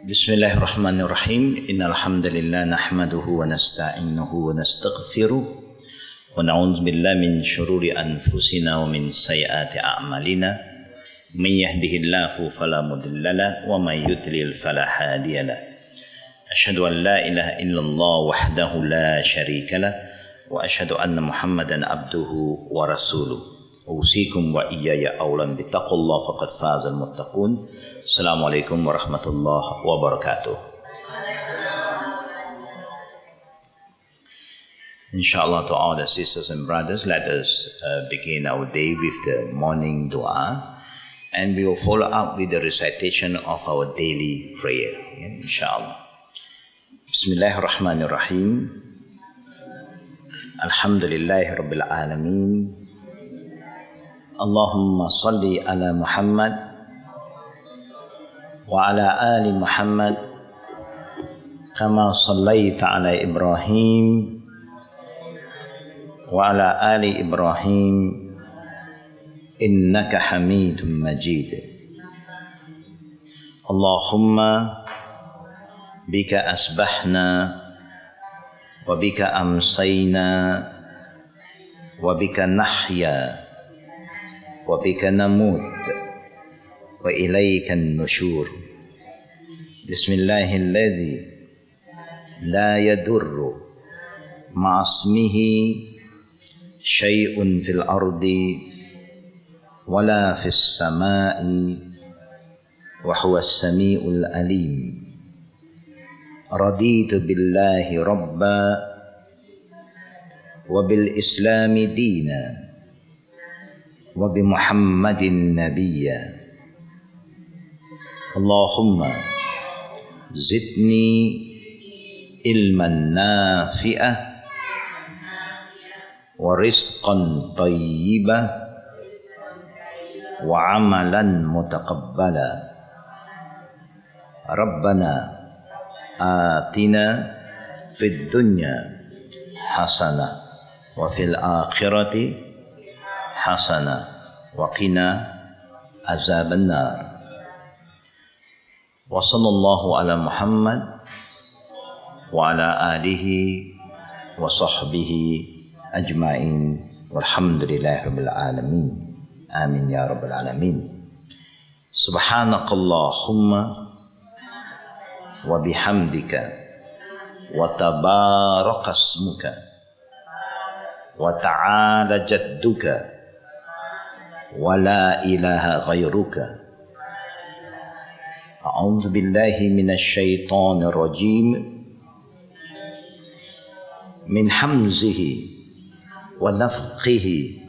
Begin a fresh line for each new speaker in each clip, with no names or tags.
Bismillahirrahmanirrahim. Innal hamdalillah nahmaduhu wa nasta'inuhu wa nastaghfiruh wa na'udzu billahi min syururi anfusina wa min sayyiati a'malina. May yahdihillahu fala mudhillalah wa may yudlil fala hadiyalah. Asyhadu an la ilaha illallah wahdahu la syarikalah wa asyhadu anna Muhammadan abduhu wa rasuluh. Usikum wa iyaya aulan bittaqullah faqad fazal muttaqun. Assalamualaikum warahmatullahi wabarakatuh. Inshallah, to all the sisters and brothers, let us begin our day with the morning dua, and we will follow up with the recitation of our daily prayer. Inshallah. Bismillahirrahmanirrahim. Alhamdulillahi rabbil alamin. Allahumma salli ala Muhammad wa ala ali Muhammad kama sallaita ala Ibrahim wa ala ali Ibrahim innaka Hamidum Majid. Allahumma bika asbahna wa bika amsayna wa bika nahya wa bika namut wa ilaikan nusyur. Bismillahilladzi la yadurru ma'asmihi syai'un fil ardi wala fis sama'i wa huwas sami'ul alim. Raditu billahi rabba wa bil islami dina wa bi Muhammadin nabiyya. Allahumma zidni ilman nafi'ah wa rizqan tayyibah wa amalan mutaqabbala. Rabbana atina fid dunya hasanah wa fil akhirati hasanah wa qina azaban nar. Wa sallallahu ala Muhammad wa ala alihi wa sahbihi ajma'in walhamdulillahi rabbil alamin. Amin ya rabbal alamin. Subhanakallahumma wa bihamdika wa tabarakasmuka wa ta'ala jadduka wa la ilaha ghairuka. A'udzu billahi minasy syaithanir rajim min hamzihi wa nafthihi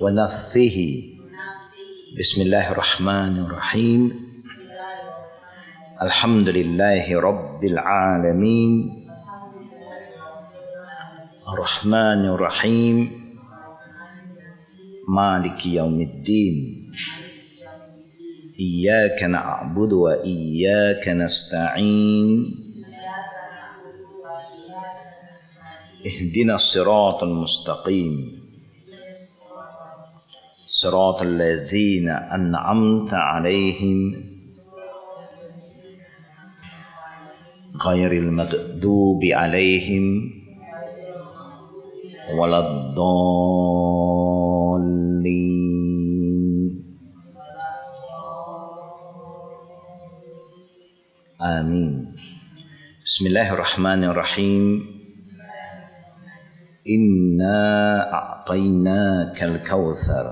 wa nafthihi. Bismillahirrahmanirrahim. Alhamdulillahi rabbil alamin. Ar-Rahmanir Rahim. Maliki yaumiddin. Iyyaka na'budu wa iyyaka nasta'in. Ihdinas siratal mustaqim. Siratal ladzina an'amta 'alaihim ghairil maghdubi 'alaihim waladdallin. Amin. Bismillahirrahmanirrahim. Inna a'tainakal kautsar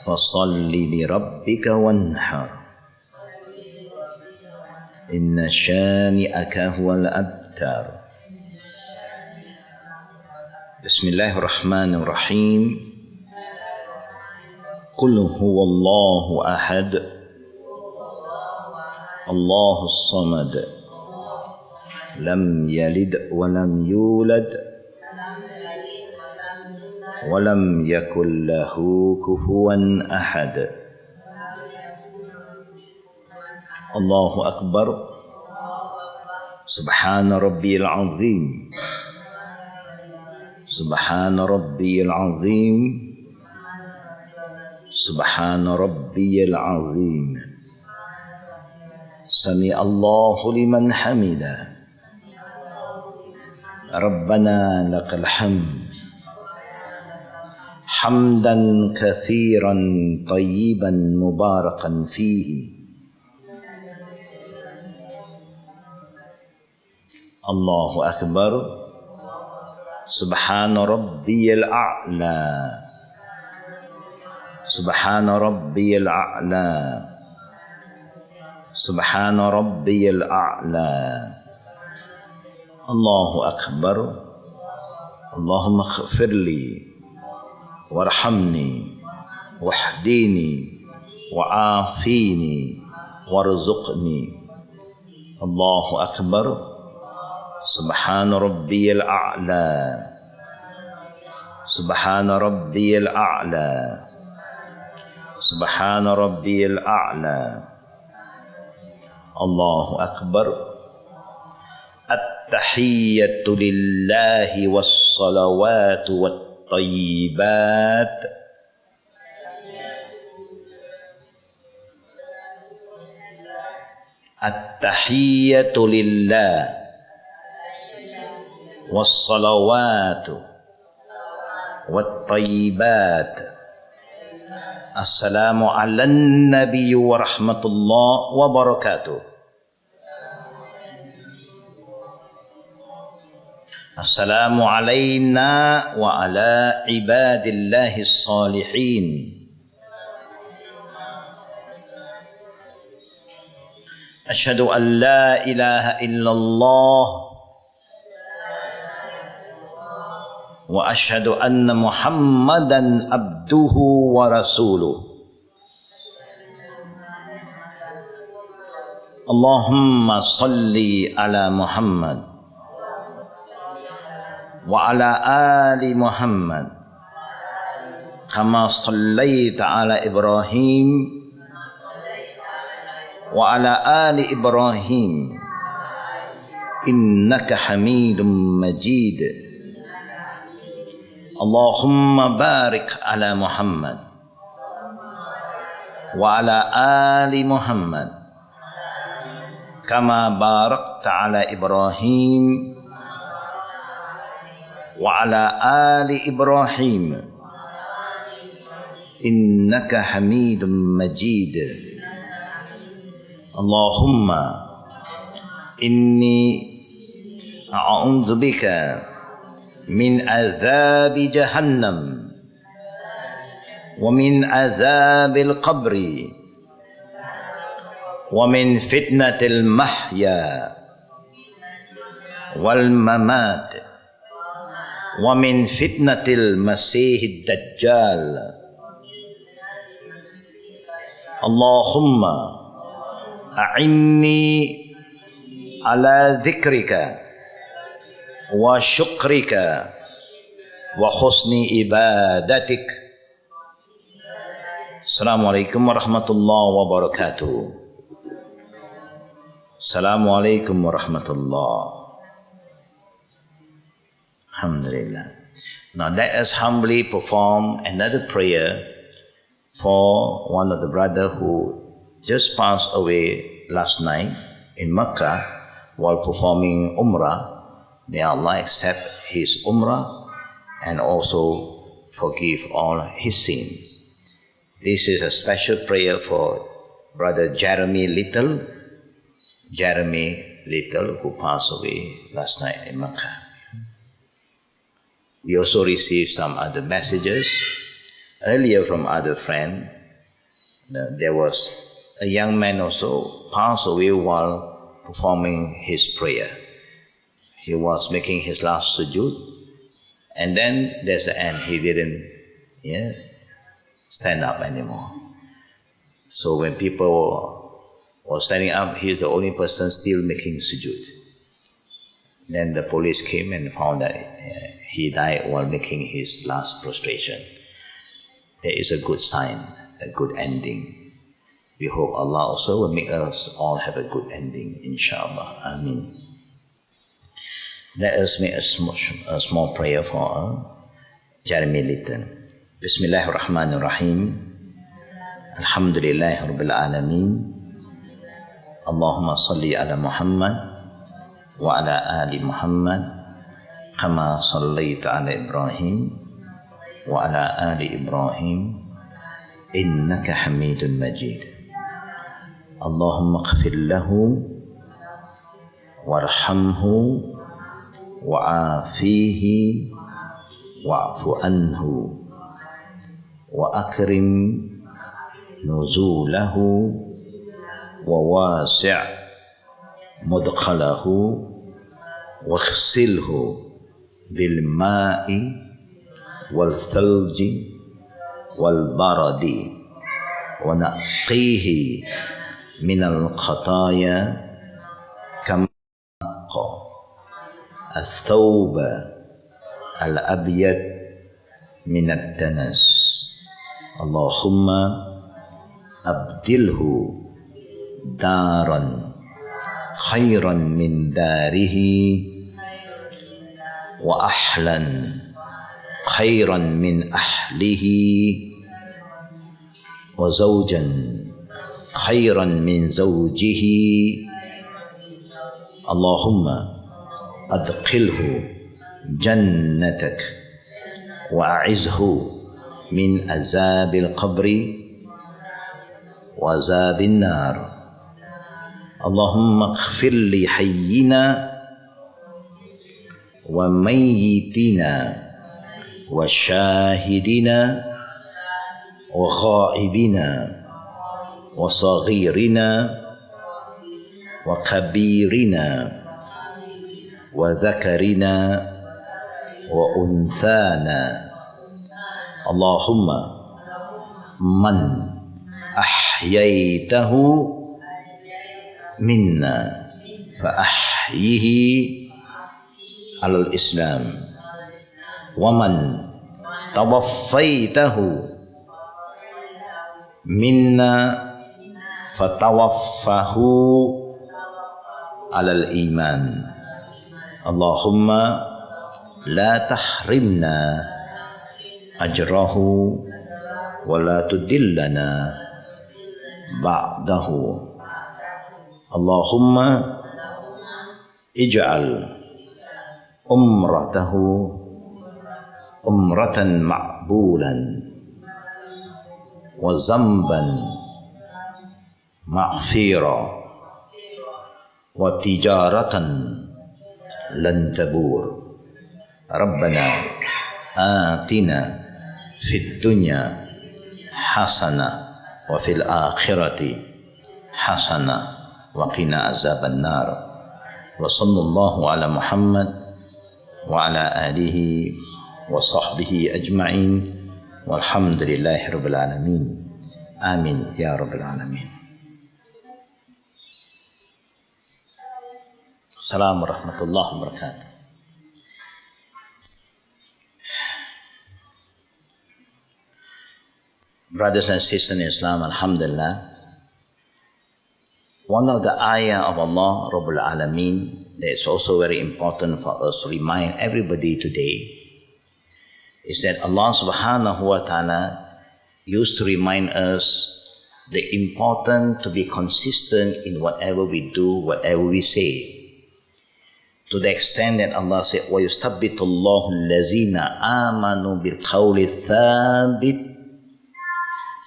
fasalli li rabbika wanhar. Inna syani'aka huwal abtar. Bismillahirrahmanirrahim. Qul huwallahu ahad. Allahus samad. Lam yalid wa lam yulad wa lam yakul lahu kufuwan ahad. Allahu akbar. Subhana rabbiyal azim. Subhana rabbiyal azim. Subhana rabbiyal azim. سمع الله لمن حمده ربنا لك الحمد حمدا كثيرا طيبا مباركا فيه الله أكبر سبحان ربي الأعلى سبحان ربي الأعلى سبحان ربي الأعلى الله أكبر اللهم اغفر لي وارحمني واهدني وعافيني وارزقني الله أكبر سبحان ربي الأعلى سبحان ربي الأعلى سبحان ربي الأعلى الله أكبر التحية لله والصلوات والطيبات التحية لله والصلوات والطيبات السلام على النبي ورحمة الله وبركاته السلام علينا وعلى عباد الله الصالحين أشهد أن لا إله إلا الله وأشهد أن محمدا عبده ورسوله اللهم صل على محمد وعلى آل محمد كما صليت على إبراهيم وعلى آل إبراهيم إنك حميد مجيد اللهم بارك على محمد وعلى آل محمد كما باركت على إبراهيم وعلى آل إبراهيم إنك حميد مجيد اللهم إني أعوذ بك من عذاب جهنم ومن عذاب القبر ومن فتنة المحيا والممات ومن فتنة المسيح الدجال اللهم أعني على ذكرك وشكرك وحسن عبادتك السلام عليكم ورحمة الله وبركاته السلام عليكم ورحمة الله Alhamdulillah. Now let us humbly perform another prayer for one of the brother who just passed away last night in Mecca while performing Umrah. May Allah accept his Umrah and also forgive all his sins. This is a special prayer for brother Jeremy Little who passed away last night in Mecca. We also received some other messages earlier from other friend. There was a young man also passed away while performing his prayer. He was making his last sujood, and then there's the end. He didn't stand up anymore. So when people were standing up, he's the only person still making sujood. Then the police came and found that he died while making his last prostration. There is a good sign, a good ending. We hope Allah also will make us all have a good ending, inshallah. Ameen. Let us make a small prayer for Jeremy Little. Bismillahirrahmanirrahim. Alhamdulillahi Rabbil Alameen. Allahumma salli ala Muhammad wa ala ali Muhammad kama sallaita ala Ibrahim wa ala ali Ibrahim innaka Hamidun Majid. Allahumma ighfir lahu warhamhu wa'afihi wa'fu anhu wa akrim nuzulahu wa wasi' mudkhalahu waghsilhu bil ma'i wal thalji wal baradi wa naqqihi minal khataya kama as-thawba al-abyad minad danas. Allahumma abdilhu daran khairan min darihi wa ahlan khairan min ahlihi wa zawjan khairan min zawjihi. Allahumma adkhilhu jannatak wa a'izhu min azabil qabri wa azabin nar. Allahumma ighfir li hayyina wa mayyitina wa syahidina wa ghaibina wa saghirina wa kabirina wa dhakarina wa unthana. Allahumma man ahyaitahu minna fa ahyihi alal Islam wa man tawaffaitahu minna fatawaffahu alal iman. Allahumma la tahrimna ajrahu wa la tudillana ba'dahu. Allahumma ij'al umratahu umratan ma'bulan wa zamban maghfira wa tijaratan lan tabur. Rabbana atina fid dunya hasanah wa fil akhirati hasanah wa qina azaban nar. Wa sallallahu ala Muhammad wa ala alihi wa sahbihi ajma'in walhamdulillahi rabbil alamin. Amin ya rabbil alamin. Assalamualaikum warahmatullahi wabarakatuh. Brothers and sisters in Islam, alhamdulillah, one of the ayah of Allah Rabbul Alameen that is also very important for us to remind everybody today is that Allah subhanahu wa ta'ala used to remind us the important to be consistent in whatever we do, whatever we say. To the extent that Allah said, وَيُثَبِّتُ اللَّهُ الَّذِينَ آمَنُوا بِالْقَوْلِ الثَّابِتِ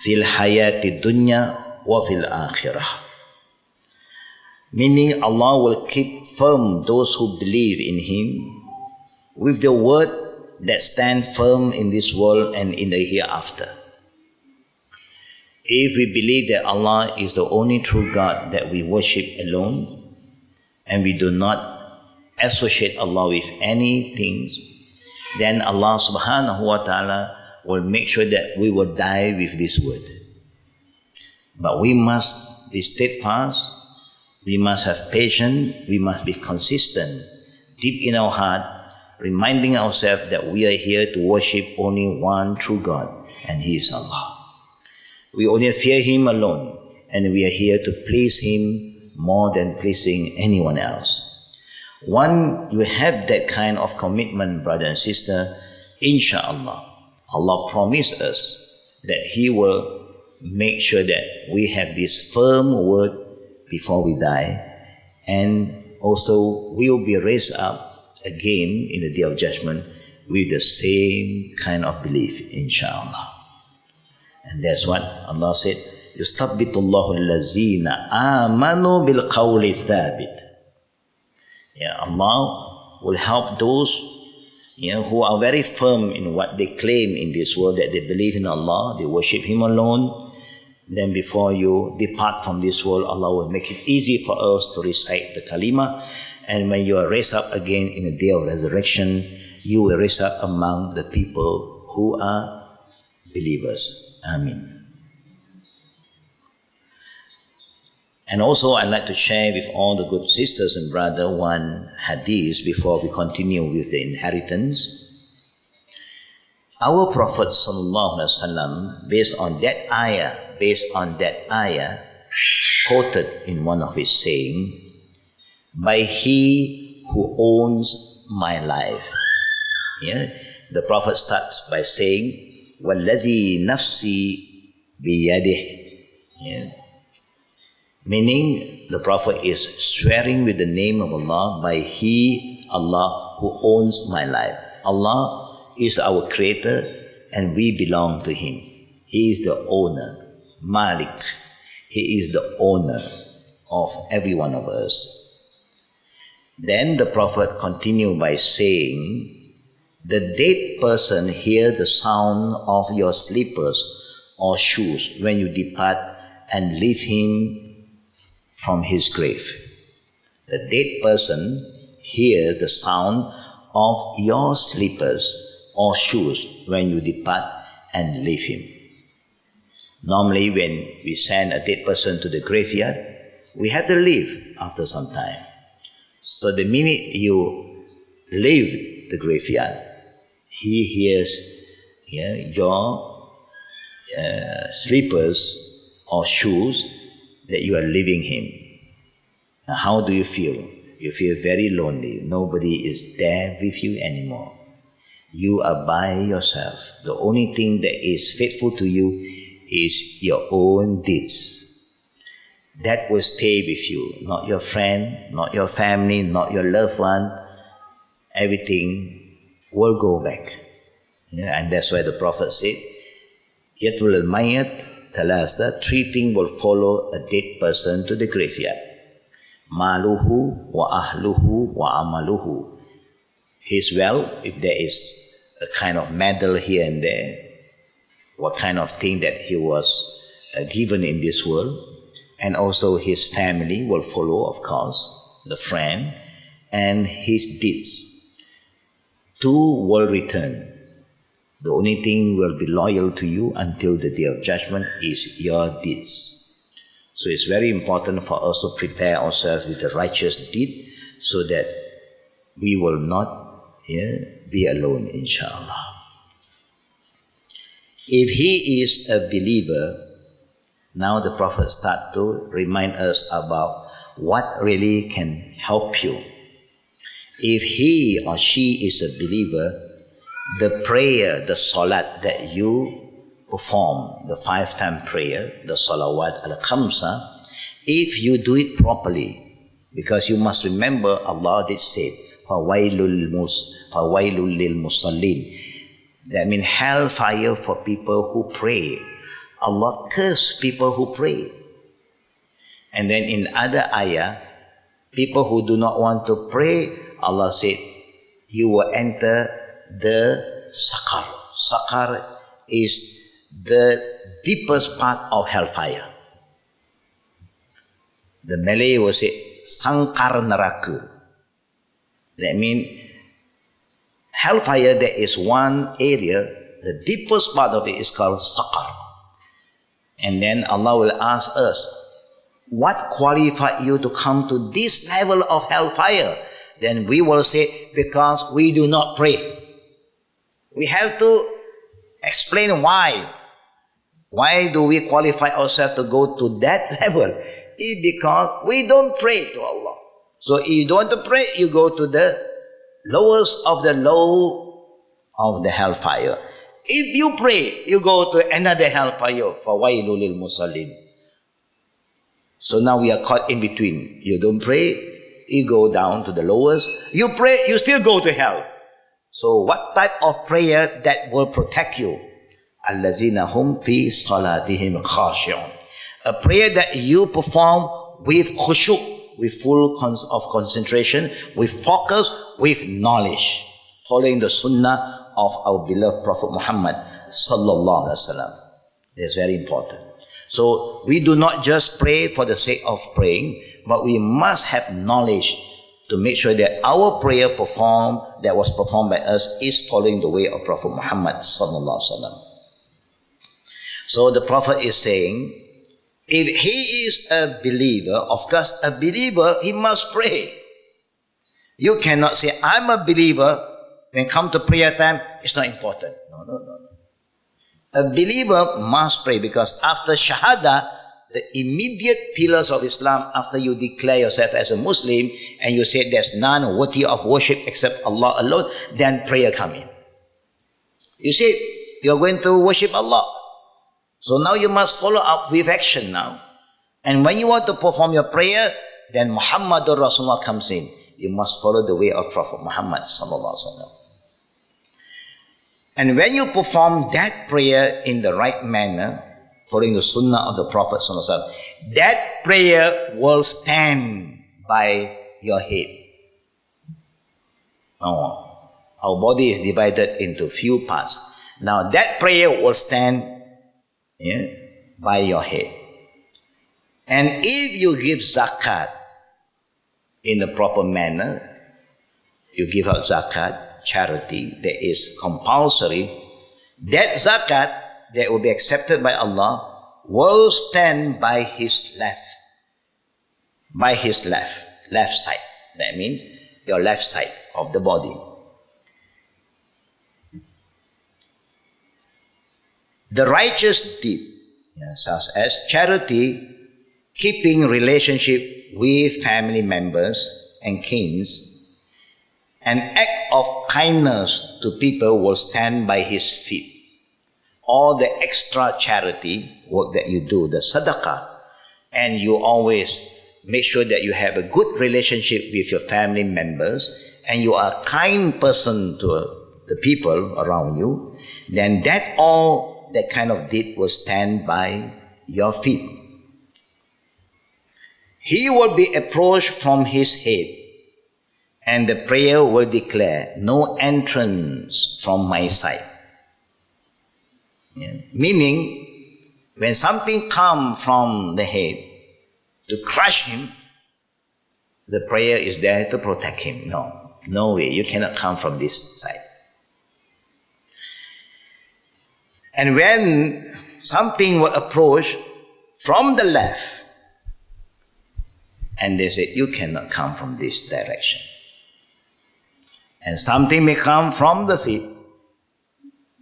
فِي الْحَيَاةِ الدُّنْيَا وَفِي الْآخِرَةِ. Meaning Allah will keep firm those who believe in Him with the word that stand firm in this world and in the hereafter. If we believe that Allah is the only true God that we worship alone, and we do not associate Allah with anything, then Allah subhanahu wa ta'ala will make sure that we will die with this word. But we must be steadfast, we must have patience, we must be consistent deep in our heart, reminding ourselves that we are here to worship only one true God, and He is Allah. We only fear Him alone, and we are here to please Him more than pleasing anyone else. When you have that kind of commitment, brother and sister, inshallah, Allah promised us that He will make sure that we have this firm word before we die, and also we will be raised up again in the day of judgment with the same kind of belief, inshallah. And that's what Allah said, يُثَبِّتُ اللَّهُ الَّذِينَ آمَنُوا بِالْقَوْلِ الثَّابِتِ. Yeah, Allah will help those who are very firm in what they claim in this world, that they believe in Allah, they worship Him alone. Then before you depart from this world, Allah will make it easy for us to recite the kalima. And when you are raised up again in the day of resurrection, you will raise up among the people who are believers. Amen. And also I'd like to share with all the good sisters and brothers one hadith before we continue with the inheritance. Our Prophet ﷺ, based on that ayah, quoted in one of his saying, by He who owns my life. Yeah? The Prophet starts by saying, وَالَّذِي نَفْسِي بِيَدِهِ. Yeah? Meaning, the Prophet is swearing with the name of Allah, by He, Allah, who owns my life. Allah is our creator and we belong to Him. He is the owner, Malik. He is the owner of every one of us. Then the Prophet continued by saying, the dead person hears the sound of your slippers or shoes when you depart and leave him from his grave. The dead person hears the sound of your slippers or shoes when you depart and leave him. Normally when we send a dead person to the graveyard, we have to leave after some time. So the minute you leave the graveyard, he hears your slippers or shoes that you are leaving him. Now, how do you feel? You feel very lonely. Nobody is there with you anymore. You are by yourself. The only thing that is faithful to you is your own deeds. That will stay with you, not your friend, not your family, not your loved one. Everything will go back. And that's why the Prophet said, Yatul al-Mayyat Thalasa, 3 things will follow a dead person to the graveyard. Maluhu wa ahluhu wa amaluhu. His wealth, if there is a kind of medal here and there, what kind of thing that he was given in this world, and also his family will follow, of course, the friend, and his deeds. 2 will return. The only thing will be loyal to you until the day of judgment is your deeds. So it's very important for us to prepare ourselves with the righteous deed so that we will not be alone, inshallah. If he is a believer, now the Prophet starts to remind us about what really can help you. If he or she is a believer, the prayer, the salat that you perform, the 5-time prayer, the salawat al-khamsa, if you do it properly, because you must remember Allah did say, فَوَيْلُ لِلْمُصَلِّينَ. That means hellfire for people who pray. Allah curse people who pray. And then in other ayah, people who do not want to pray, Allah said, you will enter the Saqar. Saqar is the deepest part of hellfire. The Malay will say, Sangkar Neraka. That means, hellfire, there is one area, the deepest part of it is called Saqar. And then Allah will ask us, what qualified you to come to this level of hellfire? Then we will say, because we do not pray. We have to explain why. Why do we qualify ourselves to go to that level? It's because we don't pray to Allah. So if you don't want to pray, you go to the lowest of the low of the hellfire. If you pray, you go to another hellfire, فَوَيْلُ لِلْمُصَلِّينَ. So now we are caught in between. You don't pray, you go down to the lowest. You pray, you still go to hell. So what type of prayer that will protect you? Allazina hum fi salatihim khashi'un. A prayer that you perform with khushu', with full of concentration, with focus, with knowledge, following the sunnah of our beloved Prophet Muhammad sallallahu alaihi wasallam. That's very important. So we do not just pray for the sake of praying, but we must have knowledge to make sure that our prayer that was performed by us is following the way of Prophet Muhammad sallallahu alaihi wasallam. So the Prophet is saying, if he is a believer, of course a believer, he must pray. You cannot say, I'm a believer, when come to prayer time, it's not important. No. A believer must pray, because after Shahada, the immediate pillars of Islam, after you declare yourself as a Muslim and you say there's none worthy of worship except Allah alone, then prayer come in. You say you're going to worship Allah. So now you must follow up with action now. And when you want to perform your prayer, then Muhammadur Rasulullah comes in. You must follow the way of Prophet Muhammad sallallahu alaihi wasallam. And when you perform that prayer in the right manner, following the sunnah of the Prophet sallallahu alaihi wasallam, that prayer will stand by your head. Now, our body is divided into few parts. Now that prayer will stand by your head. And if you give zakat in the proper manner, you give out zakat, charity that is compulsory, that zakat that will be accepted by Allah will stand by his left side. That means your left side of the body. The righteous deed, such as charity, keeping relationship with family members and kins, an act of kindness to people will stand by his feet. All the extra charity work that you do, the sadaqah, and you always make sure that you have a good relationship with your family members and you are a kind person to the people around you, then that kind of deed will stand by your feet. He will be approached from his head, and the prayer will declare, no entrance from my side. Meaning, when something comes from the head to crush him, the prayer is there to protect him. No way, you cannot come from this side. And when something will approach from the left, and they say, you cannot come from this direction. And something may come from the feet,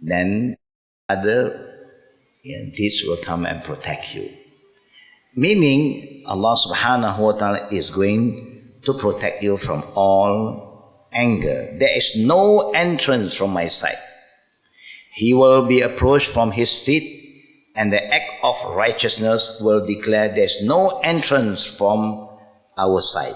then other deeds will come and protect you. Meaning, Allah subhanahu wa ta'ala is going to protect you from all anger. There is no entrance from my side. He will be approached from his feet, and the act of righteousness will declare there is no entrance from our side.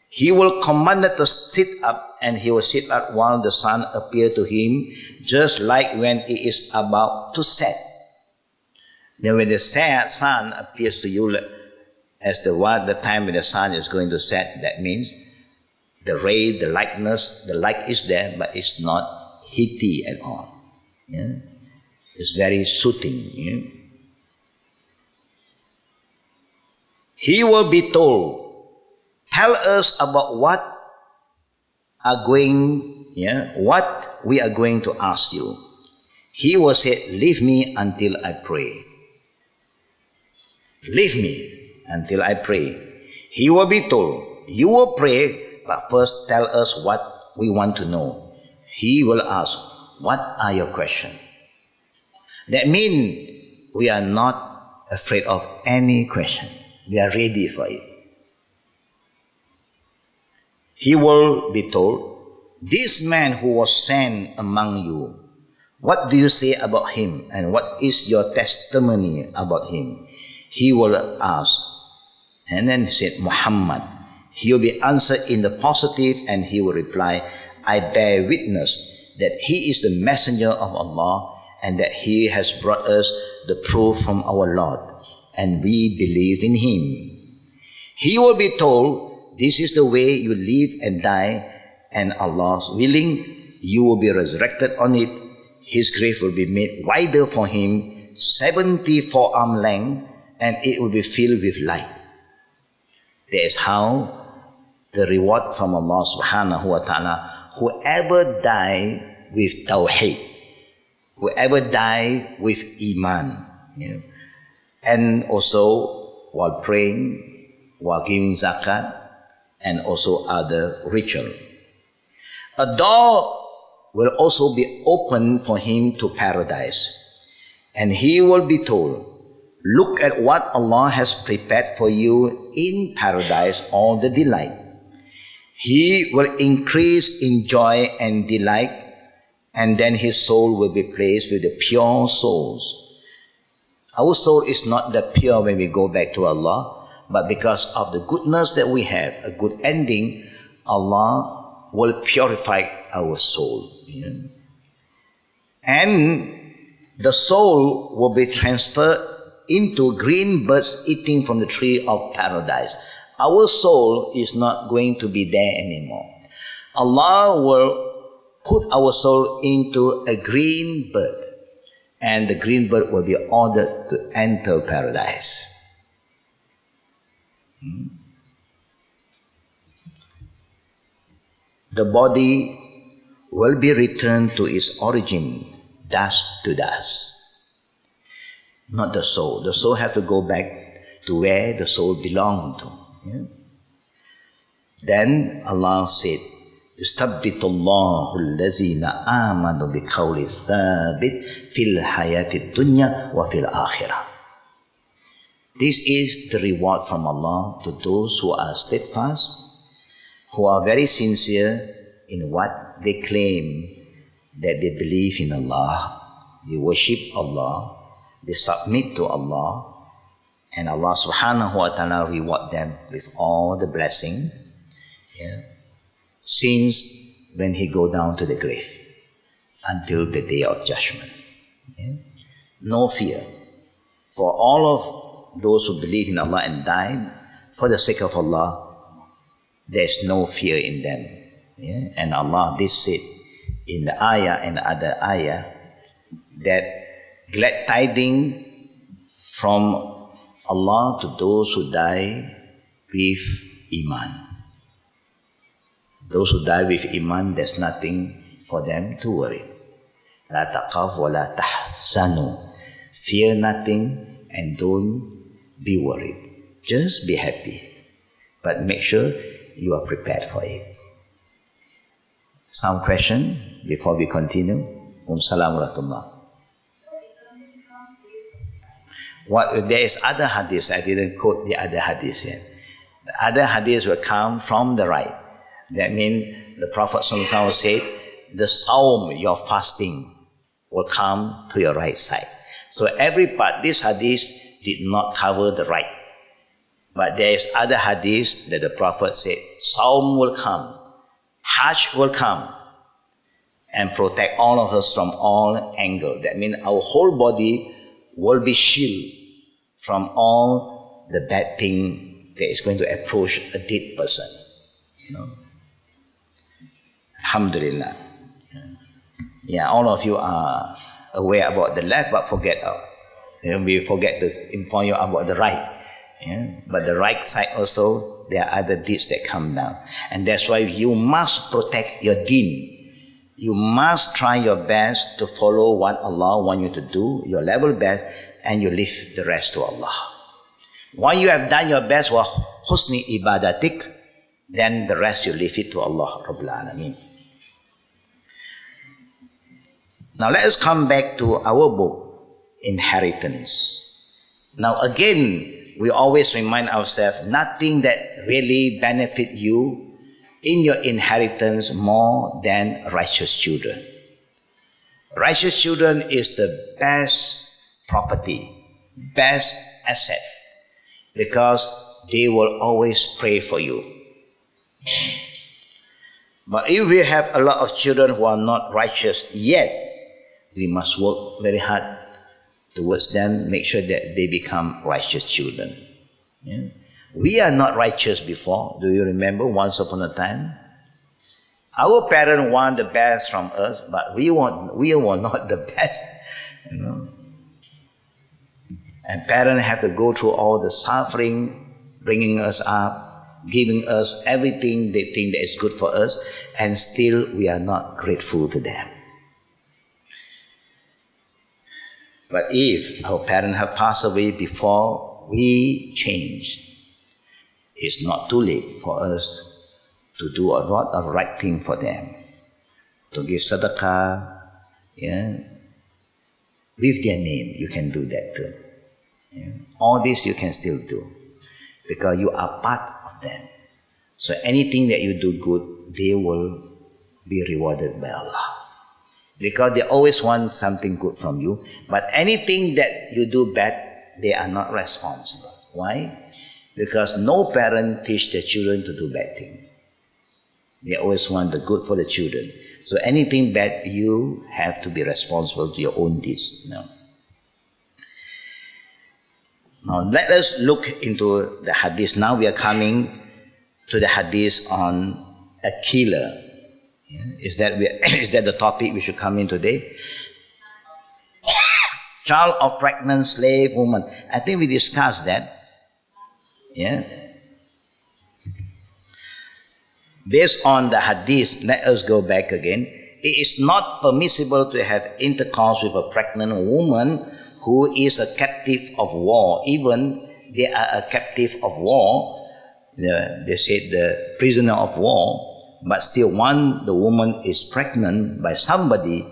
He will command it to sit up, and he will sit up while the sun appears to him, just like when it is about to set. Now when the sun appears to you as the time when the sun is going to set, that means the ray, the light is there, but it's not heaty at all. It's very soothing. He will be told, tell us about what we are going to ask you. He will say, leave me until I pray. Leave me until I pray. He will be told, you will pray, but first tell us what we want to know. He will ask, what are your questions? That means we are not afraid of any question. We are ready for it. He will be told, this man who was sent among you, what do you say about him, and what is your testimony about him? He will ask, And then he said, Muhammad. He will be answered in the positive, and he will reply, I bear witness that he is the messenger of Allah, and that he has brought us the proof from our Lord, and we believe in him. He will be told, this is the way you live and die, and Allah's willing, you will be resurrected on it. His grave will be made wider for him, 74 arm length, and it will be filled with light. That is how the reward from Allah subhanahu wa ta'ala, whoever die with tawheed, whoever die with iman, and also while praying, while giving zakat, and also other ritual. A door will also be opened for him to paradise, and he will be told, look at what Allah has prepared for you in paradise, all the delight. He will increase in joy and delight, and then his soul will be placed with the pure souls. Our soul is not that pure when we go back to Allah, but because of the goodness that we have, a good ending, Allah will purify our soul. And the soul will be transferred into green birds eating from the tree of paradise. Our soul is not going to be there anymore. Allah will put our soul into a green bird, and the green bird will be ordered to enter paradise. The body will be returned to its origin, dust to dust. Not the soul. The soul has to go back to where the soul belonged to. Then Allah said, يُثَبِّتُ اللَّهُ الَّذِينَ آمَنُوا بِقَوْلِ الثَّابِتِ فِي الْحَيَاةِ الدُّنْيَا وَفِي الْآخِرَةِ. This is the reward from Allah to those who are steadfast, who are very sincere in what they claim, that they believe in Allah, they worship Allah, they submit to Allah, and Allah subhanahu wa ta'ala reward them with all the blessing, since when he go down to the grave until the day of judgment. No fear. For all of those who believe in Allah and die for the sake of Allah, there is no fear in them. And Allah did say in the ayah and other ayah that glad tidings from Allah to those who die with Iman. Those who die with Iman, there's nothing for them to worry. La taqaf wa la tahzanu. Fear nothing and don't be worried. Just be happy. But make sure you are prepared for it. Some question before we continue? Assalamu alaikum. There is other hadiths. I didn't quote the other hadiths yet. The other hadiths will come from the right. That means the Prophet ﷺ said, the sawm, your fasting, will come to your right side. So every part, this hadith did not cover the right. But there is other hadiths that the Prophet said, sawm will come, Hajj will come, and protect all of us from all angles. That means our whole body will be shielded from all the bad thing that is going to approach a dead person. Alhamdulillah. Yeah, all of you are aware about the left, but we forget to inform you about the right. But the right side also, there are other deeds that come down. And that's why you must protect your deen. You must try your best to follow what Allah wants you to do, your level best, and you leave the rest to Allah. When you have done your best, wa husni ibadatik, then the rest you leave it to Allah Rabbul Alameen. Now let us come back to our book, Inheritance. Now again, we always remind ourselves, nothing that really benefit you in your inheritance more than righteous children. Righteous children is the best property, best asset, because they will always pray for you. But if we have a lot of children who are not righteous yet, we must work very hard towards them, make sure that they become righteous children. Yeah. We are not righteous before. Do you remember once upon a time? Our parents want the best from us, but we were not the best. And parents have to go through all the suffering, bringing us up, giving us everything they think that is good for us, and still we are not grateful to them. But if our parents have passed away before we change, it's not too late for us to do a lot of right thing for them. To give sadaqah, with their name, you can do that too. Yeah. All this you can still do, because you are part of them. So anything that you do good, they will be rewarded by Allah. Because they always want something good from you. But anything that you do bad, they are not responsible. Why? Because no parent teach their children to do bad things. They always want the good for the children. So anything bad, you have to be responsible to your own deeds. Now let us look into the hadith. Now we are coming to the hadith on a killer. Is that the topic we should come in today? Child of pregnant slave woman. I think we discussed that. Yeah. Based on the hadith, let us go back again. It is not permissible to have intercourse with a pregnant woman who is a captive of war. Even they are a captive of war. They said the prisoner of war. But still, when the woman is pregnant by somebody,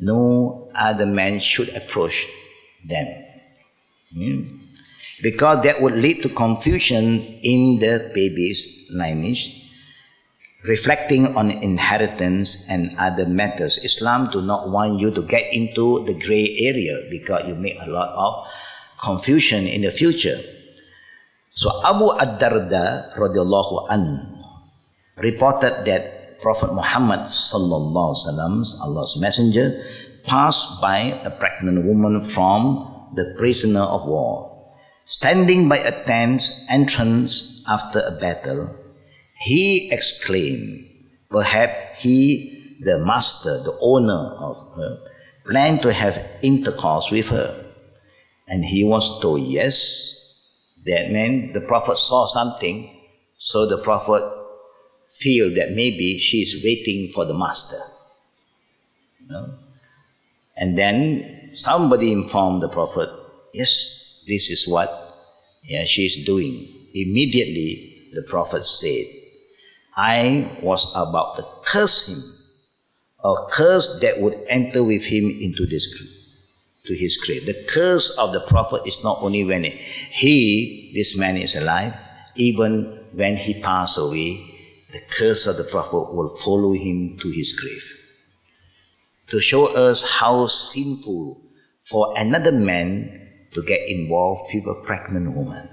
no other man should approach them. Because that would lead to confusion in the baby's lineage, reflecting on inheritance and other matters. Islam do not want you to get into the gray area, because you make a lot of confusion in the future. So Abu ad-Darda radiallahu anhu reported that Prophet Muhammad sallallahu alaihi wasallam, Allah's messenger, passed by a pregnant woman from the prisoner of war. Standing by a tent's entrance after a battle, he exclaimed, perhaps he, the master, the owner of her, planned to have intercourse with her. And he was told yes. That meant the Prophet saw something, so the Prophet feel that maybe she is waiting for the master. And then somebody informed the Prophet, yes, this is what she is doing. Immediately the Prophet said, I was about to curse him, a curse that would enter with him into to his grave. The curse of the Prophet is not only when this man is alive, even when he passed away, the curse of the Prophet will follow him to his grave. To show us how sinful for another man to get involved with a pregnant woman.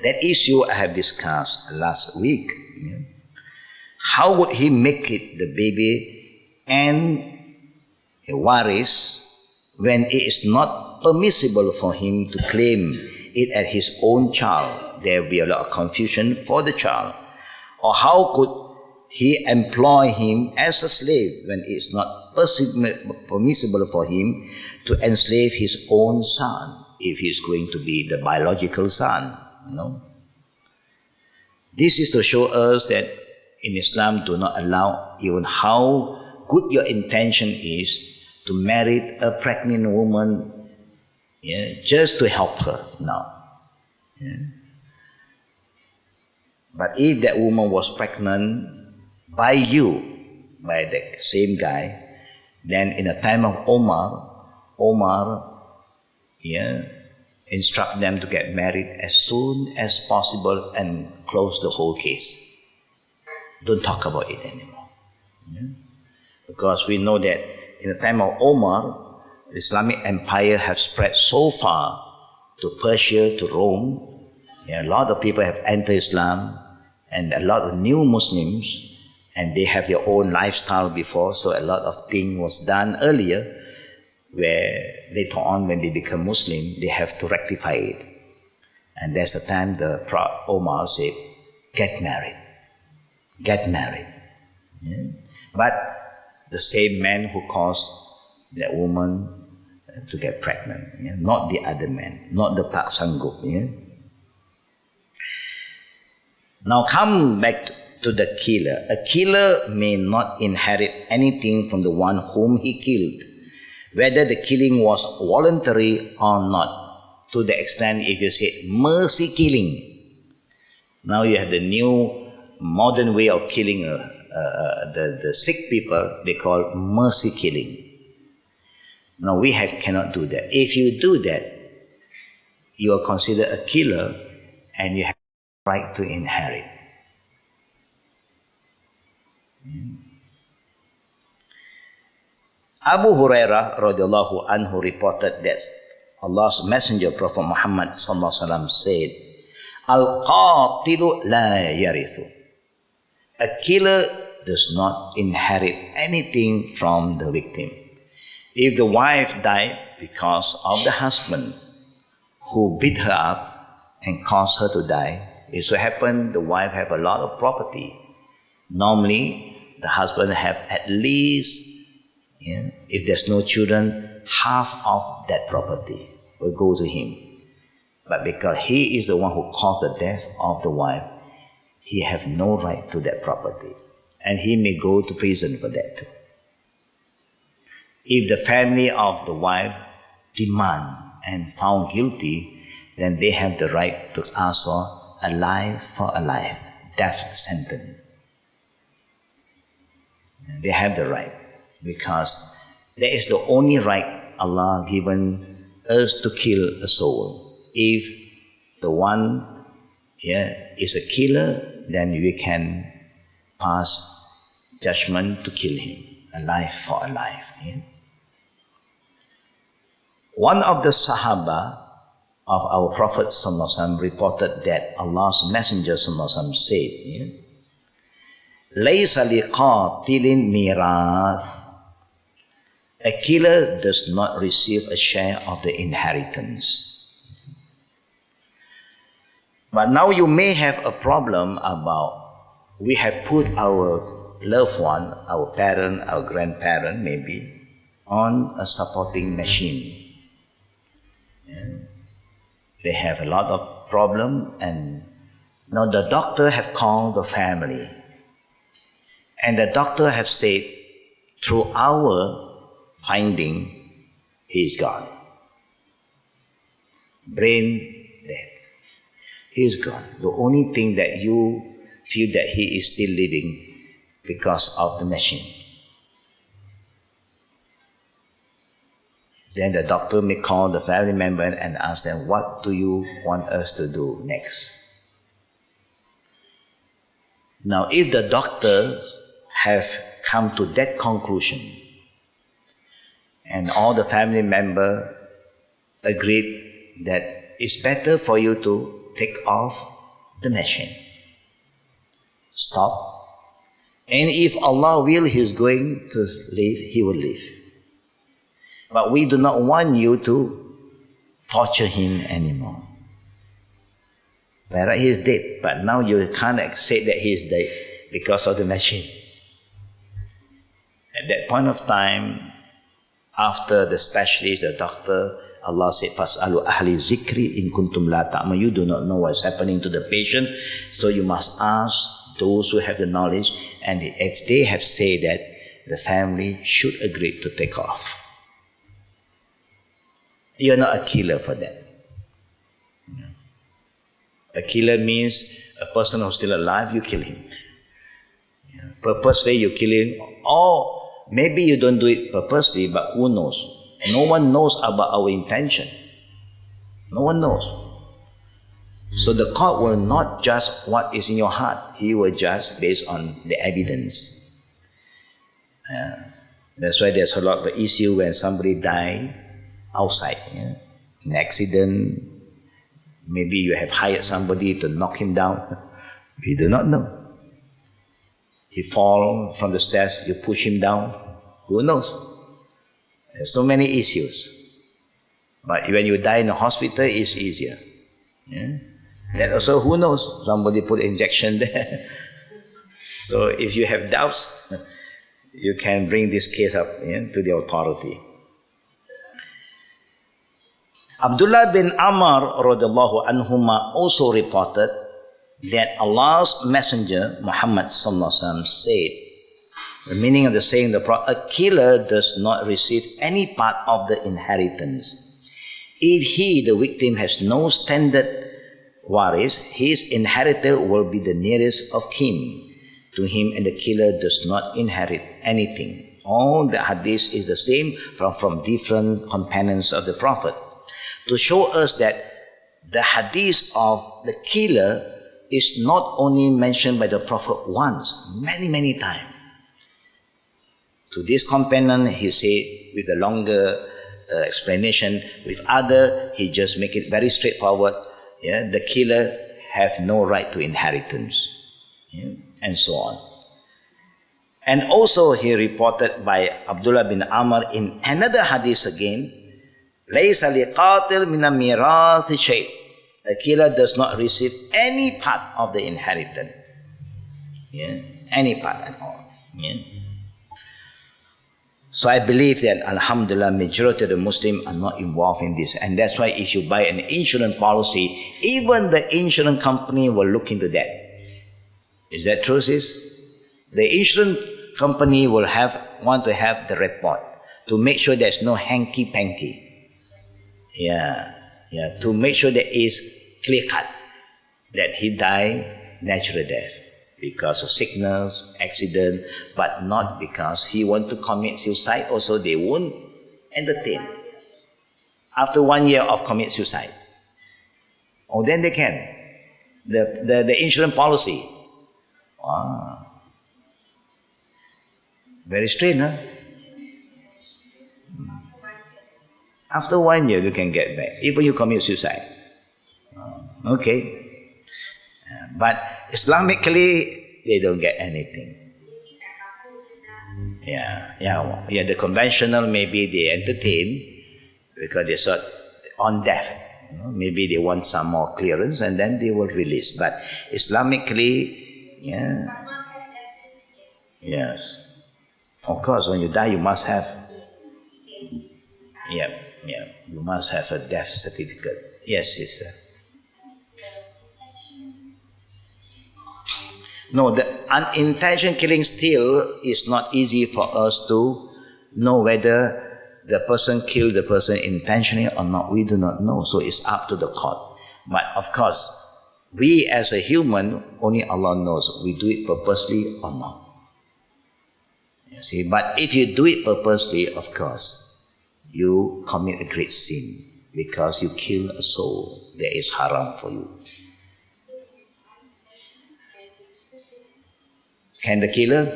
That issue I have discussed last week. How would he make it the baby and a waris when it is not permissible for him to claim it as his own child? There will be a lot of confusion for the child. Or how could he employ him as a slave when it is not permissible for him to enslave his own son, if he is going to be the biological son? This is to show us that in Islam do not allow, even how good your intention is, to marry a pregnant woman just to help her. No. But if that woman was pregnant by you, by the same guy, then in the time of Omar instruct them to get married as soon as possible and close the whole case. Don't talk about it anymore. Because we know that in the time of Omar, the Islamic Empire has spread so far to Persia, to Rome, A lot of people have entered Islam, and a lot of new Muslims, and they have their own lifestyle before, so a lot of things was done earlier, where later on when they become Muslim, they have to rectify it. And there's a time the Prophet Omar said, get married. Yeah? But the same man who caused that woman to get pregnant, not the other man, not the Pak Sanggup. Now come back to the killer. A killer may not inherit anything from the one whom he killed, whether the killing was voluntary or not. To the extent if you say mercy killing. Now you have the new modern way of killing the sick people, they call mercy killing. Now we cannot do that. If you do that, you are considered a killer and you have the right to inherit. Abu Hurairah radiallahu anhu reported that Allah's Messenger Prophet Muhammad sallallahu alaihi wasallam said, Al-qatilu la yarithu. A killer does not inherit anything from the victim. If the wife died because of the husband who beat her up and caused her to die, it so happened the wife have a lot of property. Normally, the husband have at least, if there's no children, half of that property will go to him. But because he is the one who caused the death of the wife, he has no right to that property. And he may go to prison for that too. If the family of the wife demand and found guilty, then they have the right to ask for a life for a life, death sentence. They have the right, because that is the only right Allah given us to kill a soul. If the one is a killer, then we can pass judgment to kill him, a life for a life. One of the Sahaba of our Prophet ﷺ reported that Allah's Messenger ﷺ said, Laysa liqatilin mirath. A killer does not receive a share of the inheritance. But now you may have a problem about, we have put our loved one, our parent, our grandparent maybe, on a supporting machine. And they have a lot of problem, and now the doctor have called the family. And the doctor have said, through our finding, he is gone. Brain dead. He is gone. The only thing that you feel that he is still living because of the machine. Then the doctor may call the family member and ask them, what do you want us to do next? Now, if the doctor have come to that conclusion, and all the family members agreed that it's better for you to take off the machine. Stop. And if Allah will, He's going to live, He will live. But we do not want you to torture him anymore. Whereas he is dead, but now you can't say that he is dead because of the machine. At that point of time, after the specialist, the doctor, Allah said, "Fas'alu ahli zikri in kuntum la ta'lamun." You do not know what's happening to the patient, so you must ask those who have the knowledge. And if they have said that, the family should agree to take off. You're not a killer for that. A killer means a person who's still alive, you kill him. Purposely you kill him, or maybe you don't do it purposely, but who knows? No one knows about our intention. No one knows. So the court will not judge what is in your heart. He will judge based on the evidence. That's why there's a lot of issue when somebody dies outside, an accident, Maybe you have hired somebody to knock him down. We do not know. He fall from the stairs, you push him down. Who knows? There's so many issues. But when you die in a hospital, it's easier. Yeah? Then also, who knows? Somebody put injection there. So if you have doubts, you can bring this case up to the authority. Abdullah bin Amr radhiyallahu anhuma also reported that Allah's Messenger Muhammad sallallahu alaihi wasallam said, the meaning of the saying, a killer does not receive any part of the inheritance. If he, the victim, has no standard waris, his inheritor will be the nearest of kin to him, and the killer does not inherit anything. All the hadith is the same from different companions of the Prophet, to show us that the hadith of the killer is not only mentioned by the Prophet once, many times. To this companion, he said with a longer explanation. With other, he just make it very straightforward. Yeah, the killer have no right to inheritance, and so on. And also he reported by Abdullah bin Amr in another hadith again, لَيْسَ لِقَاتِلْ مِنَ الْمِيرَاثِ شَيْءٍ. The killer does not receive any part of the inheritance. Any part at all. So I believe that, alhamdulillah, majority of the Muslims are not involved in this. And that's why if you buy an insurance policy, even the insurance company will look into that. Is that true, sis? The insurance company will want to have the report to make sure there's no hanky-panky. To make sure that is clear-cut, that he died natural death because of sickness, accident, but not because he want to commit suicide. Also, they won't entertain. After 1 year of commit suicide, then they can. The insurance policy. Wow. Very strange, huh? After 1 year, you can get back, even you commit suicide. Okay. But Islamically, they don't get anything. The conventional, maybe they entertain because they sort on death. Maybe they want some more clearance and then they will release. But Islamically, yes. Of course, when you die, you must have. You must have a death certificate. Yes, sister. No, the unintentional killing still is not easy for us to know whether the person killed the person intentionally or not. We do not know, so it's up to the court. But of course, we as a human, only Allah knows we do it purposely or not. You see, but if you do it purposely, of course, you commit a great sin because you kill a soul that is haram for you. Can the killer?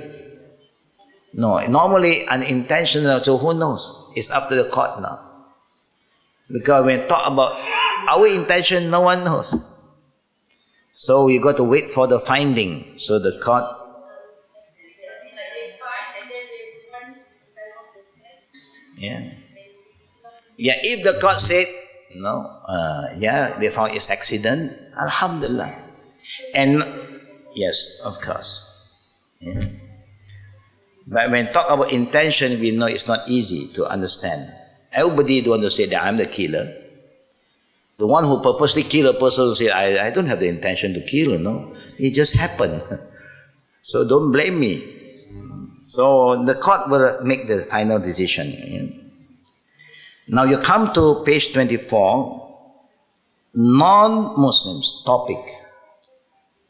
No, normally unintentional, so who knows? It's up to the court now. Because when we talk about our intention, no one knows. So you got to wait for the finding. So the court. If the court said, no, they found it's accident, alhamdulillah. And yes, of course. But when talk about intention, we know it's not easy to understand. Everybody don't want to say that I'm the killer. The one who purposely kill a person will say, I don't have the intention to kill, no. It just happened. So don't blame me. So the court will make the final decision. Now you come to page 24, non-Muslims topic.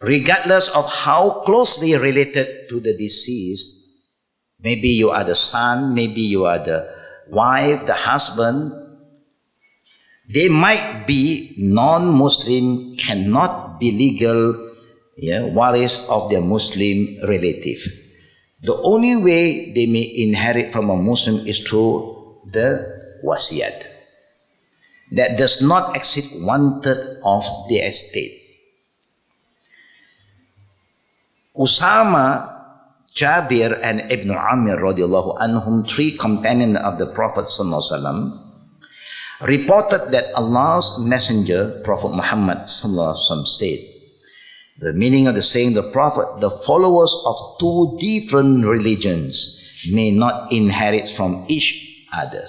Regardless of how closely related to the deceased, maybe you are the son, maybe you are the wife, the husband, they might be non-Muslim, cannot be legal waris of their Muslim relative. The only way they may inherit from a Muslim is through the wasiyat. that does not exceed 1/3 of the estate. Usama, Jabir, and Ibn Amir radiallahu anhum, 3 companions of the Prophet sallallahu alaihi wasallam, reported that Allah's Messenger, Prophet Muhammad sallallahu alaihi wasallam, said, the meaning of the saying, the Prophet, the followers of 2 different religions may not inherit from each other.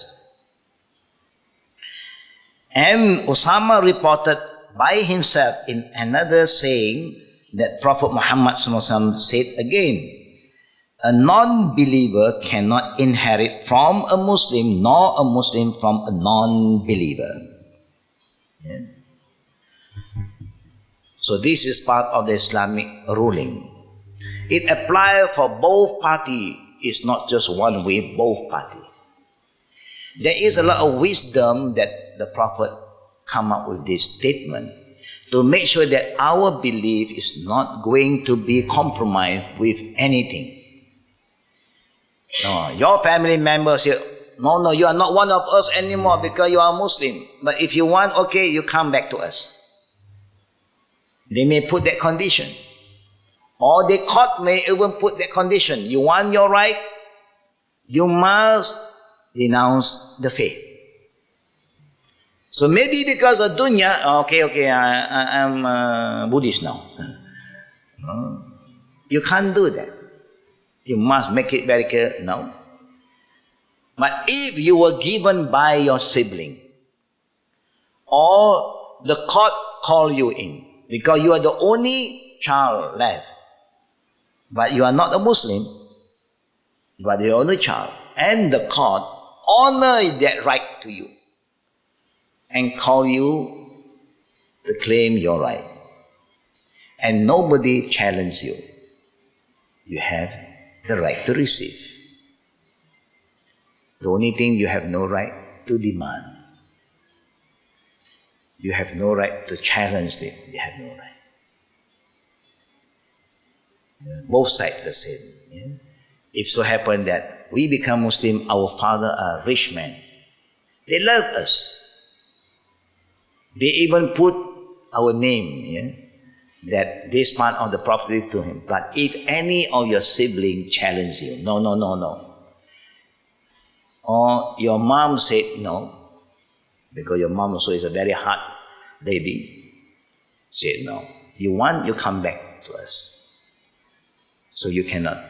And Usama reported by himself in another saying that Prophet Muhammad sallallahu alaihi wasallam said again, a non-believer cannot inherit from a Muslim, nor a Muslim from a non-believer. Yeah. So this is part of the Islamic ruling. It applies for both parties. It's not just one way, both parties. There is a lot of wisdom that the Prophet come up with this statement to make sure that our belief is not going to be compromised with anything. No, your family members say, no, you are not one of us anymore because you are Muslim. But if you want, okay, you come back to us. They may put that condition. Or the court may even put that condition. You want your right, you must renounce the faith. So maybe because of dunya, okay, I'm Buddhist now. You can't do that. You must make it very clear, no. But if you were given by your sibling, or the court call you in, because you are the only child left, but you are not a Muslim, but you are the only child, and the court honor that right to you, and call you to claim your right, and nobody challenge you, you have the right to receive. The only thing you have no right to demand. You have no right to challenge it. You have no right. Both sides the same. Yeah? If so happen that we become Muslim, our father are rich men. They love us. They even put our name, yeah, that this part of the property to him. But if any of your siblings challenge you, no. Or your mom said no, because your mom also is a very hard lady, said no. You want, you come back to us. So you cannot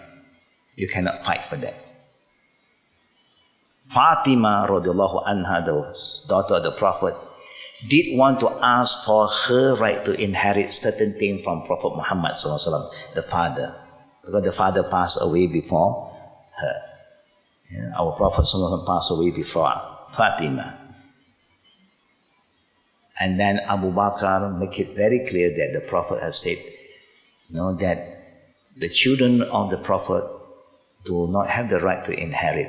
fight for that. Fatima radiallahu anha, the daughter of the Prophet, did want to ask for her right to inherit certain things from Prophet Muhammad sallallahu alaihi wasallam, the father, because the father passed away before her. Yeah, our Prophet sallallahu alaihi wasallam passed away before Fatima. And then Abu Bakr make it very clear that the Prophet has said, that the children of the Prophet do not have the right to inherit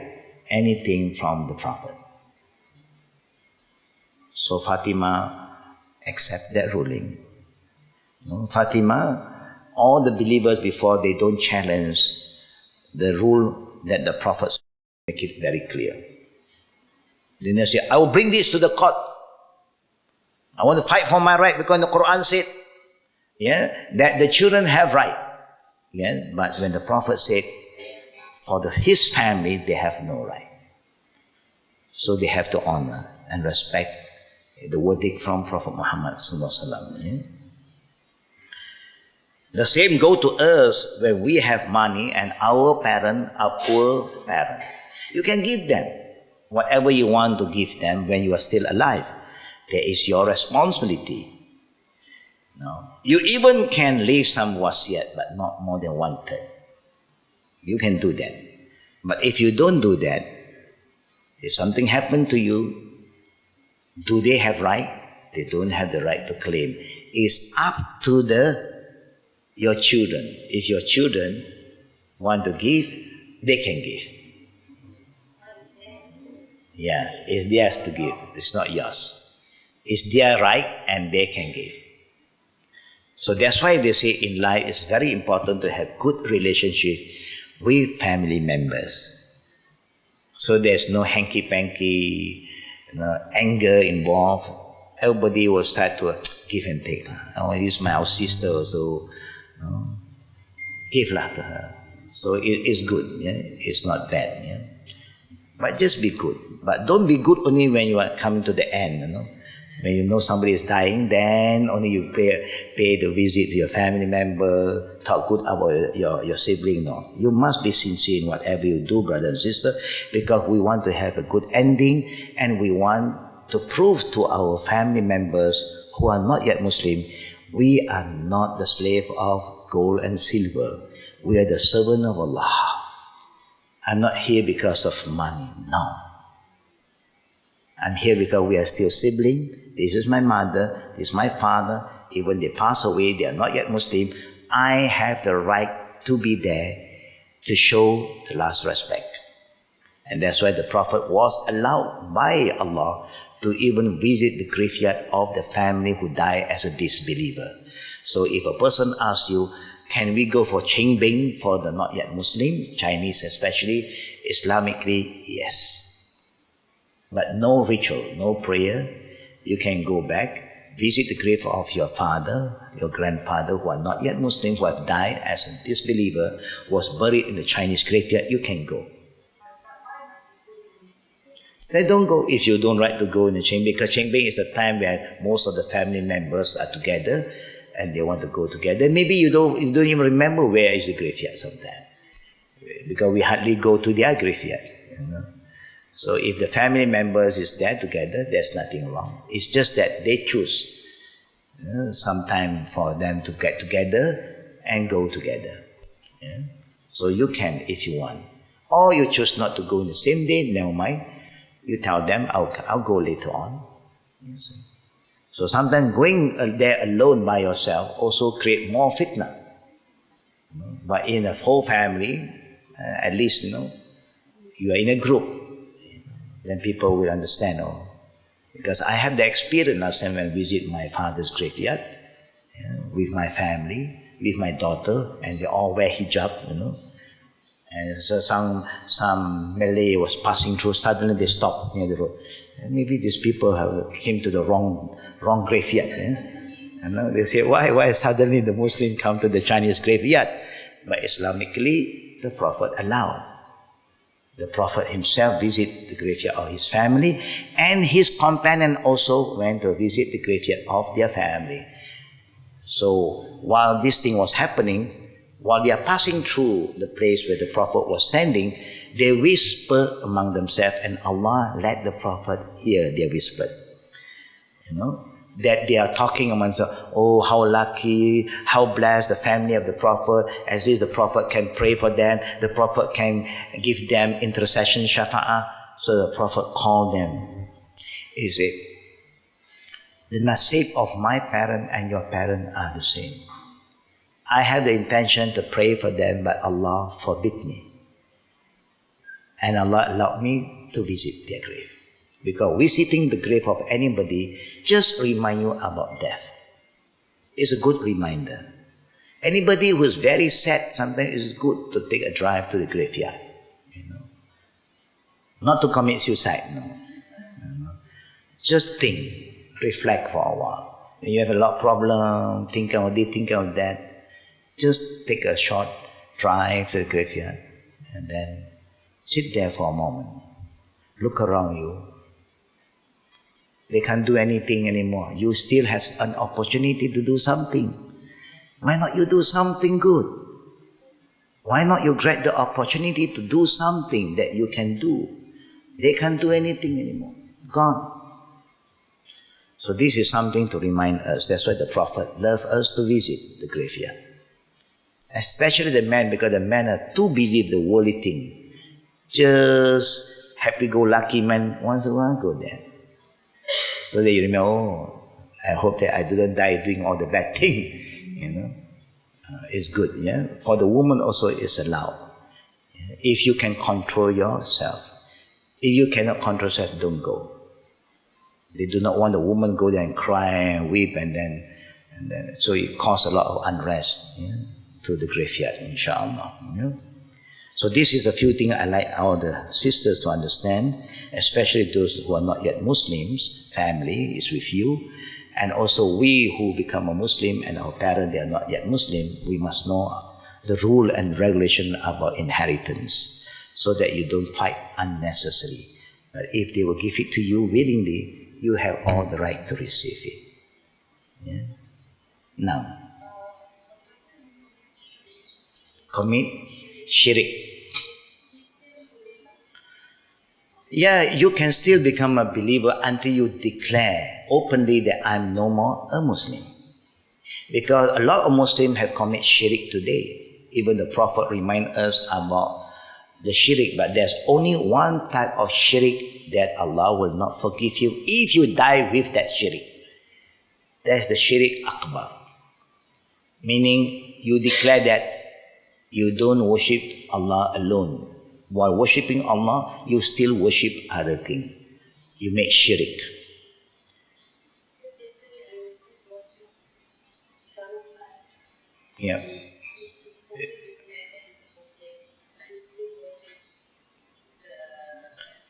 anything from the Prophet. So Fatima accept that ruling. Fatima, all the believers before, they don't challenge the rule that the Prophet make it very clear. Then they say, I will bring this to the court. I want to fight for my right because the Quran said, that the children have right. But when the Prophet said, for his family, they have no right. So they have to honor and respect the verdict from Prophet Muhammad sallallahu alaihi wasallam. The same go to us when we have money and our parents are poor parents. You can give them whatever you want to give them when you are still alive. That is your responsibility. You even can leave some wasiyat, but not more than 1/3. You can do that. But if you don't do that, if something happened to you, do they have right? They don't have the right to claim. It's up to your children. If your children want to give, they can give. It's theirs to give. It's not yours. It's their right and they can give. So that's why they say in life it's very important to have good relationship with family members. So there's no hanky-panky, anger involved, everybody will start to give and take. Oh, this is my sister, so give to her. So it's good. Yeah? It's not bad. Yeah? But just be good. But don't be good only when you are coming to the end. When you know somebody is dying, then only you pay the visit to your family member, talk good about your sibling. No, you must be sincere in whatever you do, brother and sister, because we want to have a good ending, and we want to prove to our family members who are not yet Muslim, we are not the slave of gold and silver. We are the servant of Allah. I'm not here because of money. No. I'm here because we are still siblings. This is my mother, this is my father. Even they pass away, they are not yet Muslim. I have the right to be there to show the last respect. And that's why the Prophet was allowed by Allah to even visit the graveyard of the family who died as a disbeliever. So if a person asks you, can we go for Qingbing for the not yet Muslim, Chinese especially, Islamically, yes. But no ritual, no prayer. You can go back, visit the grave of your father, your grandfather who are not yet Muslim, who have died as a disbeliever, was buried in the Chinese graveyard. You can go. Then don't go if you don't like to go in the Qingbing, because Qingbing is a time where most of the family members are together and they want to go together. Maybe you don't even remember where is the graveyard sometimes, because we hardly go to their graveyard. So if the family members is there together, there's nothing wrong. It's just that they choose some time for them to get together and go together. Yeah? So you can if you want. Or you choose not to go in the same day, never mind. You tell them, I'll go later on. So sometimes going there alone by yourself also create more fitna. But in a whole family, at least you are in a group. Then people will understand. Because I have the experience last time when I visit my father's graveyard with my family, with my daughter, and they all wear hijab, And so some Malay was passing through. Suddenly they stopped near the road. And maybe these people came to the wrong graveyard. And they say, why suddenly the Muslim come to the Chinese graveyard? But Islamically, the Prophet allowed. The Prophet himself visited the graveyard of his family, and his companion also went to visit the graveyard of their family. So while this thing was happening, while they are passing through the place where the Prophet was standing, they whisper among themselves, and Allah let the Prophet hear their whisper. That they are talking among themselves, oh, how lucky, how blessed the family of the Prophet, as if the Prophet can pray for them, the Prophet can give them intercession, shafa'ah. So the Prophet called them. He said, the nasib of my parent and your parent are the same. I have the intention to pray for them, but Allah forbid me. And Allah allowed me to visit their grave. Because visiting the grave of anybody just remind you about death. It's a good reminder. Anybody who is very sad, sometimes it's good to take a drive to the graveyard. Not to commit suicide, no. Just think, reflect for a while. When you have a lot of problem, think of this, think of that, just take a short drive to the graveyard and then sit there for a moment. Look around you. They can't do anything anymore. You still have an opportunity to do something. Why not you do something good? Why not you grab the opportunity to do something that you can do? They can't do anything anymore. Gone. So this is something to remind us. That's why the Prophet loved us to visit the graveyard. Especially the men, because the men are too busy with the worldly thing. Just happy-go-lucky men, once in a while go there. So that you remember, I hope that I didn't die doing all the bad thing. It's good. Yeah. For the woman also is allowed. If you can control yourself. If you cannot control yourself, don't go. They do not want the woman go there and cry and weep and then so it causes a lot of unrest to the graveyard, inshallah. So this is a few things I like our the sisters to understand. especially those who are not yet Muslims, family is with you. And also we who become a Muslim and our parents, they are not yet Muslim, we must know the rule and regulation about inheritance so that you don't fight unnecessarily. But if they will give it to you willingly, you have all the right to receive it. Yeah? Now, commit shirk. Yeah, you can still become a believer until you declare openly that I'm no more a Muslim. Because a lot of Muslims have committed shirk today. Even the Prophet reminds us about the shirk, but there's only one type of shirk that Allah will not forgive you if you die with that shirk. That's the shirk akbar. Meaning you declare that you don't worship Allah alone. While worshipping Allah, you still worship other things. You make shirk. Yeah.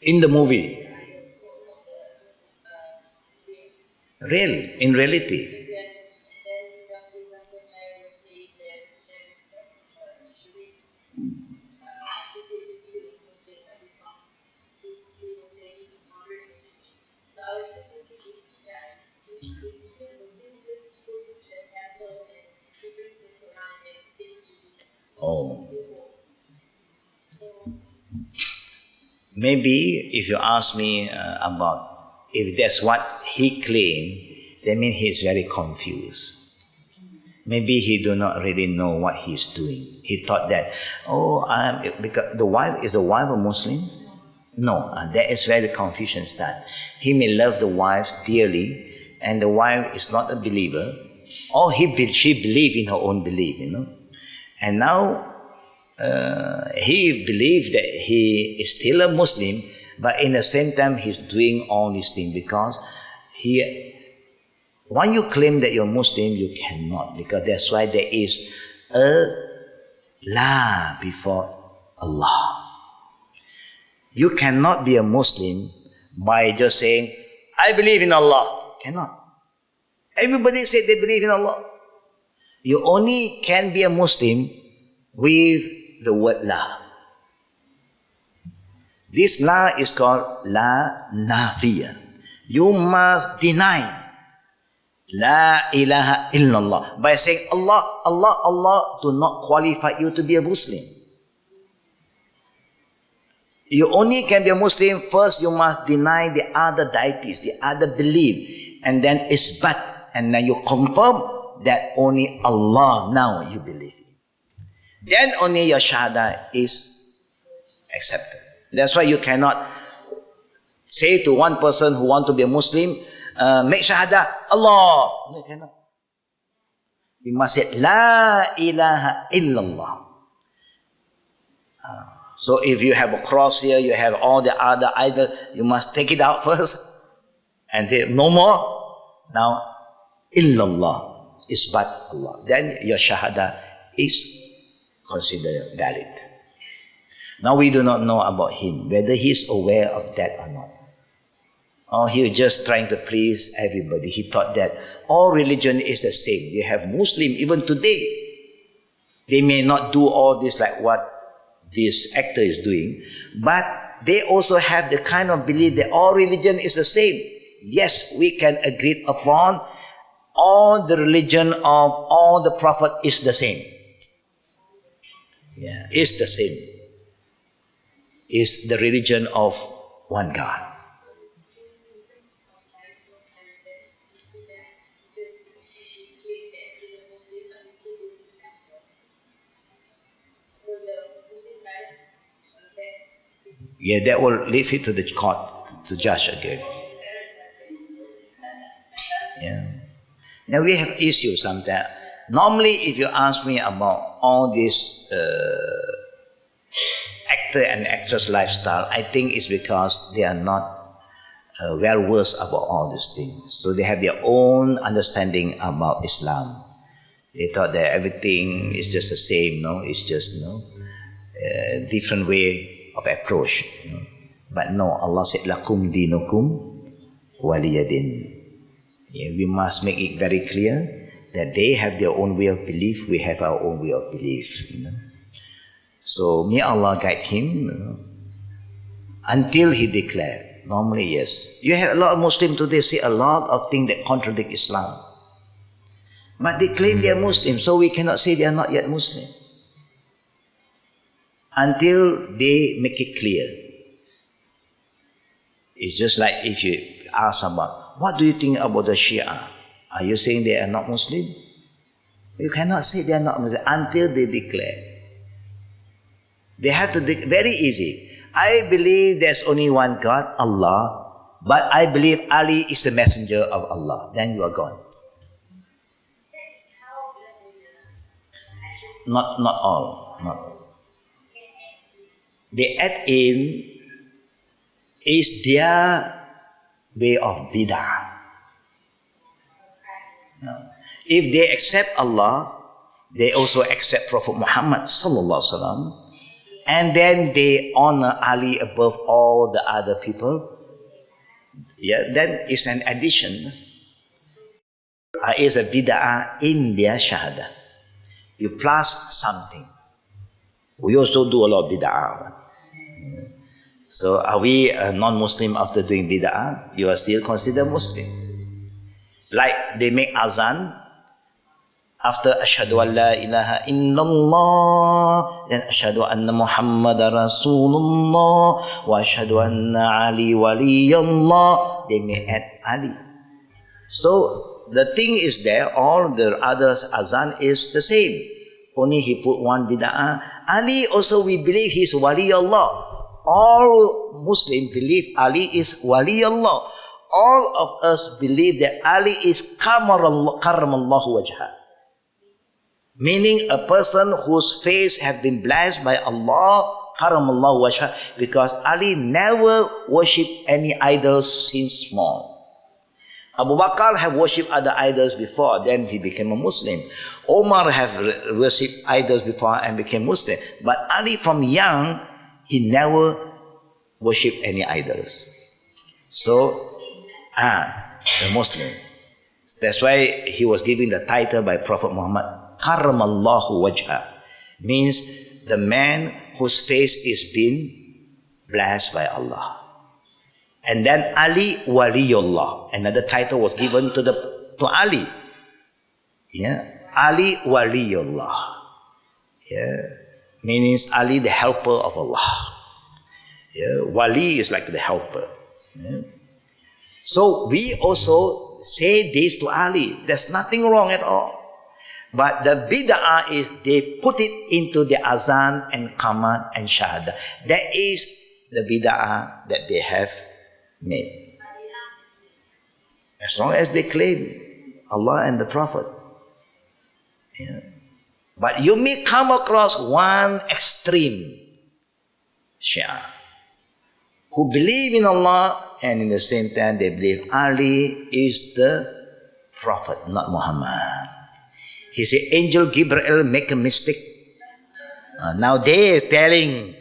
In the movie. Really, in reality. Oh. Maybe if you ask me about if that's what he claimed, that means he's very confused. Maybe he do not really know what he's doing. He thought that, because the wife is the wife a Muslim? No, that is where the confusion starts. He may love the wife dearly, and the wife is not a believer, or she believes in her own belief, And now he believes that he is still a Muslim, but in the same time he's doing all these things because when you claim that you're Muslim, you cannot, because that's why there is a la before Allah. You cannot be a Muslim by just saying, I believe in Allah. Cannot. Everybody said they believe in Allah. You only can be a Muslim with the word la. This la is called la nafiya. You must deny la ilaha illallah. By saying Allah, Allah, Allah do not qualify you to be a Muslim. You only can be a Muslim, first you must deny the other deities, the other belief, and then isbat, and then you confirm that only Allah now you believe in. Then only your shahada is accepted. That's why you cannot say to one person who want to be a Muslim, make shahada, Allah. No, you cannot. You must say, La ilaha illallah. So if you have a cross here, you have all the other idols, you must take it out first. And say, no more. Now, illallah is but Allah. Then your shahada is considered valid. Now we do not know about him, whether he is aware of that or not. Or he was just trying to please everybody. He thought that all religion is the same. You have Muslim even today. They may not do all this like what this actor is doing, but they also have the kind of belief that all religion is the same. Yes, we can agree upon all the religion of all the prophet is the same. Yeah, is the same. Is the religion of one God. Yeah, that will leave it to the court to judge again. Yeah. Now we have issues sometimes. Normally, if you ask me about all this actor and actress lifestyle, I think it's because they are not well versed about all these things. So they have their own understanding about Islam. They thought that everything is just the same, no? It's just different way of approach. But no, Allah said, lakum dinukum waliyadin. Yeah, we must make it very clear that they have their own way of belief, we have our own way of belief. So may Allah guide him until he declared. Normally, yes. You have a lot of Muslims today say a lot of things that contradict Islam. But they claim they are Muslim, so we cannot say they are not yet Muslim. Until they make it clear. It's just like if you ask someone, what do you think about the Shia? Are you saying they are not Muslim? You cannot say they are not Muslim until they declare. They have to very easy. I believe there's only one God, Allah, but I believe Ali is the messenger of Allah. Then you are gone. Not all. Not. They add in is their way of bid'ah. No. If they accept Allah, they also accept Prophet Muhammad sallallahu alaihi wasallam, and then they honor Ali above all the other people. Yeah, then it's an addition. It's a bid'ah in their shahada. You plus something. We also do a lot of bid'ah. So are we a non-Muslim after doing bid'ah? You are still considered Muslim. Like they make azan after ashhadu an la ilaha illallah, then ashhadu anna Muhammadar Rasulullah wa ashhadu anna Ali waliyallah. They may add Ali. So the thing is there, all the others azan is the same. Only he put one bid'ah. Ali also we believe he is wali Allah. All Muslims believe Ali is wali Allah. All of us believe that Ali is karramallahu wajha. Meaning a person whose face have been blessed by Allah, karramallahu wajha, because Ali never worshipped any idols since small. Abu Bakr have worshipped other idols before, then he became a Muslim. Omar have worshipped idols before and became Muslim. But Ali from young, he never worshipped any idols. So, the Muslim. That's why he was given the title by Prophet Muhammad, Karramallahu wajha. Means the man whose face is been blessed by Allah. And then Ali Waliyullah. Another title was given to Ali. Yeah. Ali Waliyullah. Yeah. Means Ali the helper of Allah. Yeah. Wali is like the helper. Yeah. So we also say this to Ali. There's nothing wrong at all. But the bid'ah is they put it into the azan and qamat and shahada. That is the bid'ah that they have made. As long as they claim Allah and the Prophet. Yeah. But you may come across one extreme Shia who believe in Allah and in the same time they believe Ali is the Prophet, not Muhammad. He said, Angel Gabriel make a mistake. Nowadays telling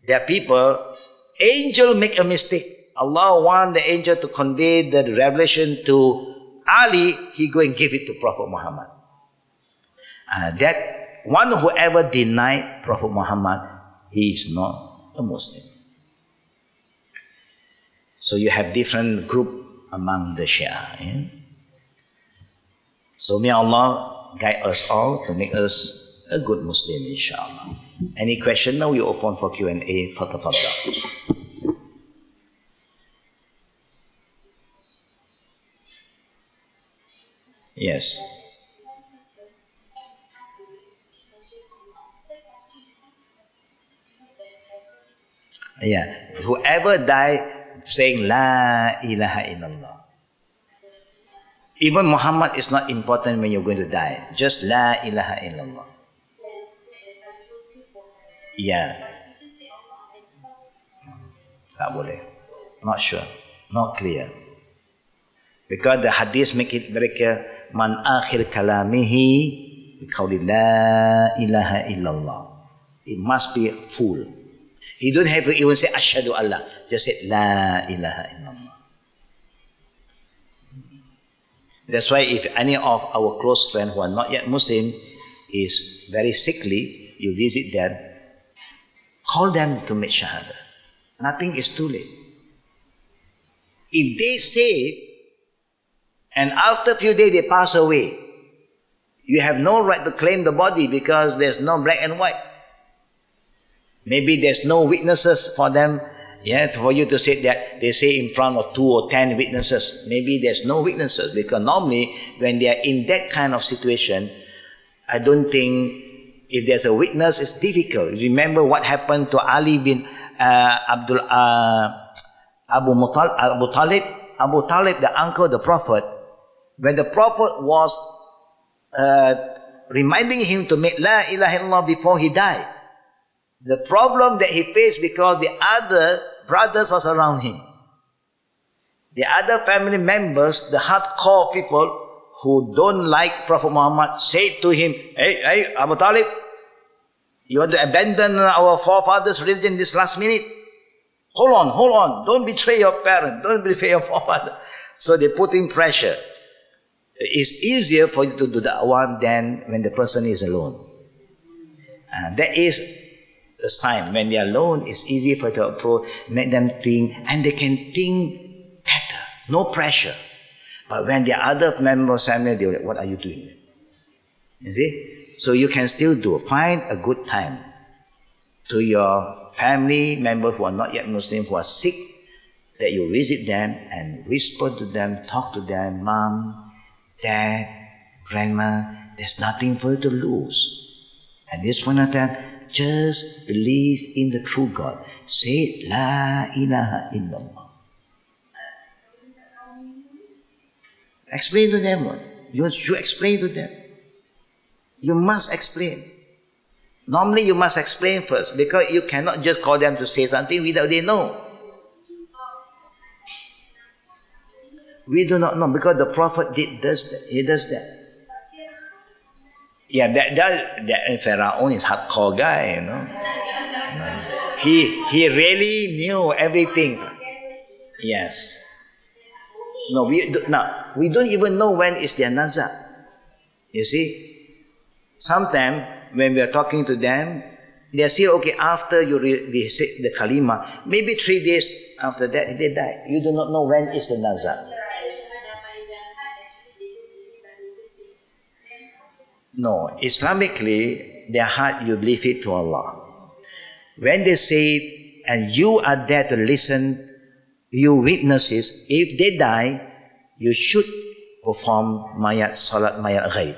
their people, angel make a mistake. Allah want the angel to convey the revelation to Ali, he go and give it to Prophet Muhammad. That one who ever denied Prophet Muhammad, he is not a Muslim. So you have different group among the Shia. Yeah? So may Allah guide us all to make us a good Muslim, inshallah. Any question? Now we open for Q&A. Fatafadda. Yes. Yeah. Whoever die saying La ilaha illallah. Even Muhammad is not important when you're going to die. Just La ilaha illallah. Yeah. Tak boleh. Not sure. Not clear. Because the hadith make it very clear. Man akhir kalamihi biqawli la ilaha illallah. It must be full. You don't have to even say Ashhadu Allah. Just say La ilaha illallah. That's why if any of our close friends who are not yet Muslim is very sickly, you visit them, call them to make Shahada. Nothing is too late. If they say, and after a few days they pass away, you have no right to claim the body because there's no black and white. Maybe there's no witnesses for them, for you to say that they say in front of 2 or 10 witnesses. Maybe there's no witnesses because normally when they are in that kind of situation, I don't think if there's a witness, it's difficult. Remember what happened to Ali bin Abu Talib, the uncle of the Prophet. When the Prophet was reminding him to make La ilaha illallah before he died, the problem that he faced because the other brothers was around him. The other family members, the hardcore people who don't like Prophet Muhammad, said to him, Hey, Abu Talib, you want to abandon our forefathers' religion this last minute? Hold on. Don't betray your parent. Don't betray your forefather. So they put in pressure. It's easier for you to do that one than when the person is alone. And that is a sign. When they are alone, it's easy for you to approach, make them think, and they can think better. No pressure. But when the other members of family, they're like, what are you doing? You see? So you can still do. Find a good time to your family members who are not yet Muslim, who are sick, that you visit them and whisper to them, talk to them, Mom, Dad, Grandma, there's nothing for you to lose. At this point of time, just believe in the true God. Say La ilaha illallah. Explain to them. You explain to them. You must explain. Normally you must explain first because you cannot just call them to say something without they know. We do not know because the Prophet does that. He does that. Yeah, that Pharaoh is hardcore guy, He really knew everything. Yes. No, we don't even know when is their nazar. You see? Sometimes when we are talking to them, they are still okay after they say the kalima. Maybe 3 days after that, they die. You do not know when is the nazar. No, Islamically, their heart, you believe it to Allah. When they say, and you are there to listen, you witnesses, if they die, you should perform salat mayat ghaib.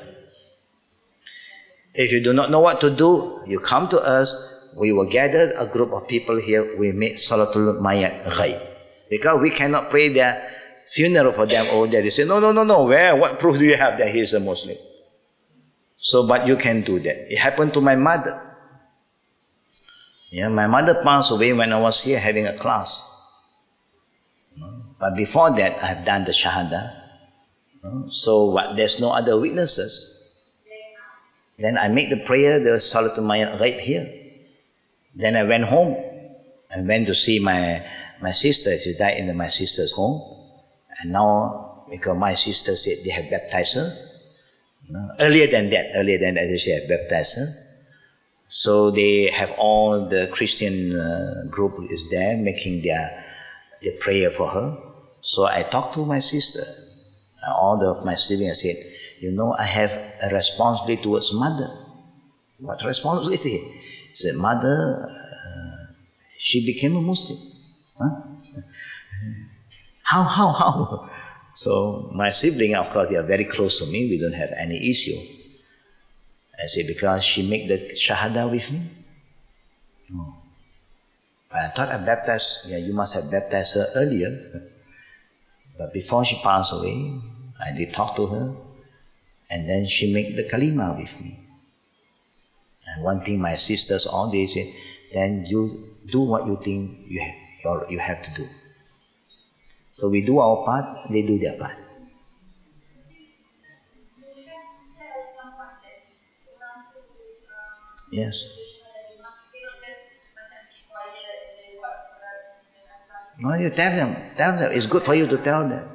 If you do not know what to do, you come to us, we will gather a group of people here, we make salatul mayat ghaib. Because we cannot pray their funeral for them over there. They say, no, where? What proof do you have that he is a Muslim? So, but you can do that. It happened to my mother. Yeah, my mother passed away when I was here having a class. But before that, I have done the Shahada. So, there's no other witnesses. Then I make the prayer, the Salatul Mayat Ghaib here. Then I went home. I went to see my sister. She died in my sister's home. And now, because my sister said they have baptized her. Earlier than that, they have baptized her. So they have all the Christian group is there making their prayer for her. So I talked to my sister. All of my siblings said, I have a responsibility towards mother. What responsibility? She said, Mother, she became a Muslim. Huh? How? So my sibling, of course, they are very close to me. We don't have any issue. I said, because she made the Shahada with me. No. But I thought I baptized, you must have baptized her earlier. But before she passed away, I did talk to her. And then she made the kalima with me. And one thing my sisters all day say, then you do what you think you have to do. So we do our part, they do their part. Yes. No, you tell them. Tell them. It's good for you to tell them.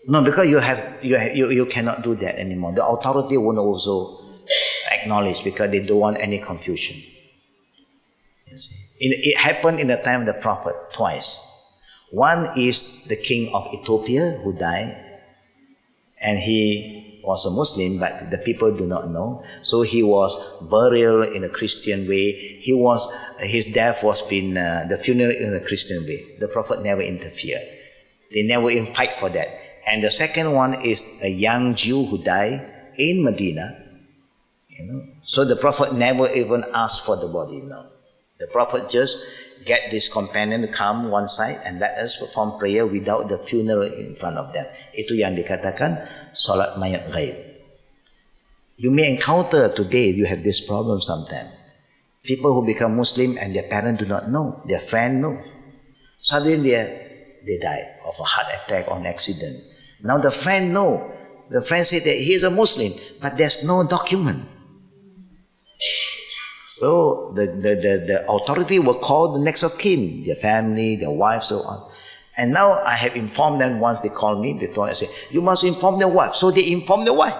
No, because you cannot do that anymore. The authority won't also acknowledge because they don't want any confusion. You see. It happened in the time of the Prophet twice. One is the king of Ethiopia who died, and he was a Muslim, but the people do not know. So he was buried in a Christian way. His death was the funeral in a Christian way. The Prophet never interfered. They never even fight for that. And the second one is a young Jew who died in Medina. So the Prophet never even asked for the body. No. The Prophet just get this companion to come one side and let us perform prayer without the funeral in front of them. Itu yang dikatakan salat mayat ghaib. You may encounter today, you have this problem sometimes. People who become Muslim and their parents do not know, their friend know. Suddenly they die of a heart attack or an accident. Now the friend know. The friend said that he is a Muslim, but there's no document. So the authority will call the next of kin, their family, their wife, so on. And now I have informed them once they call me, they told me, I say, you must inform the wife. So they inform the wife.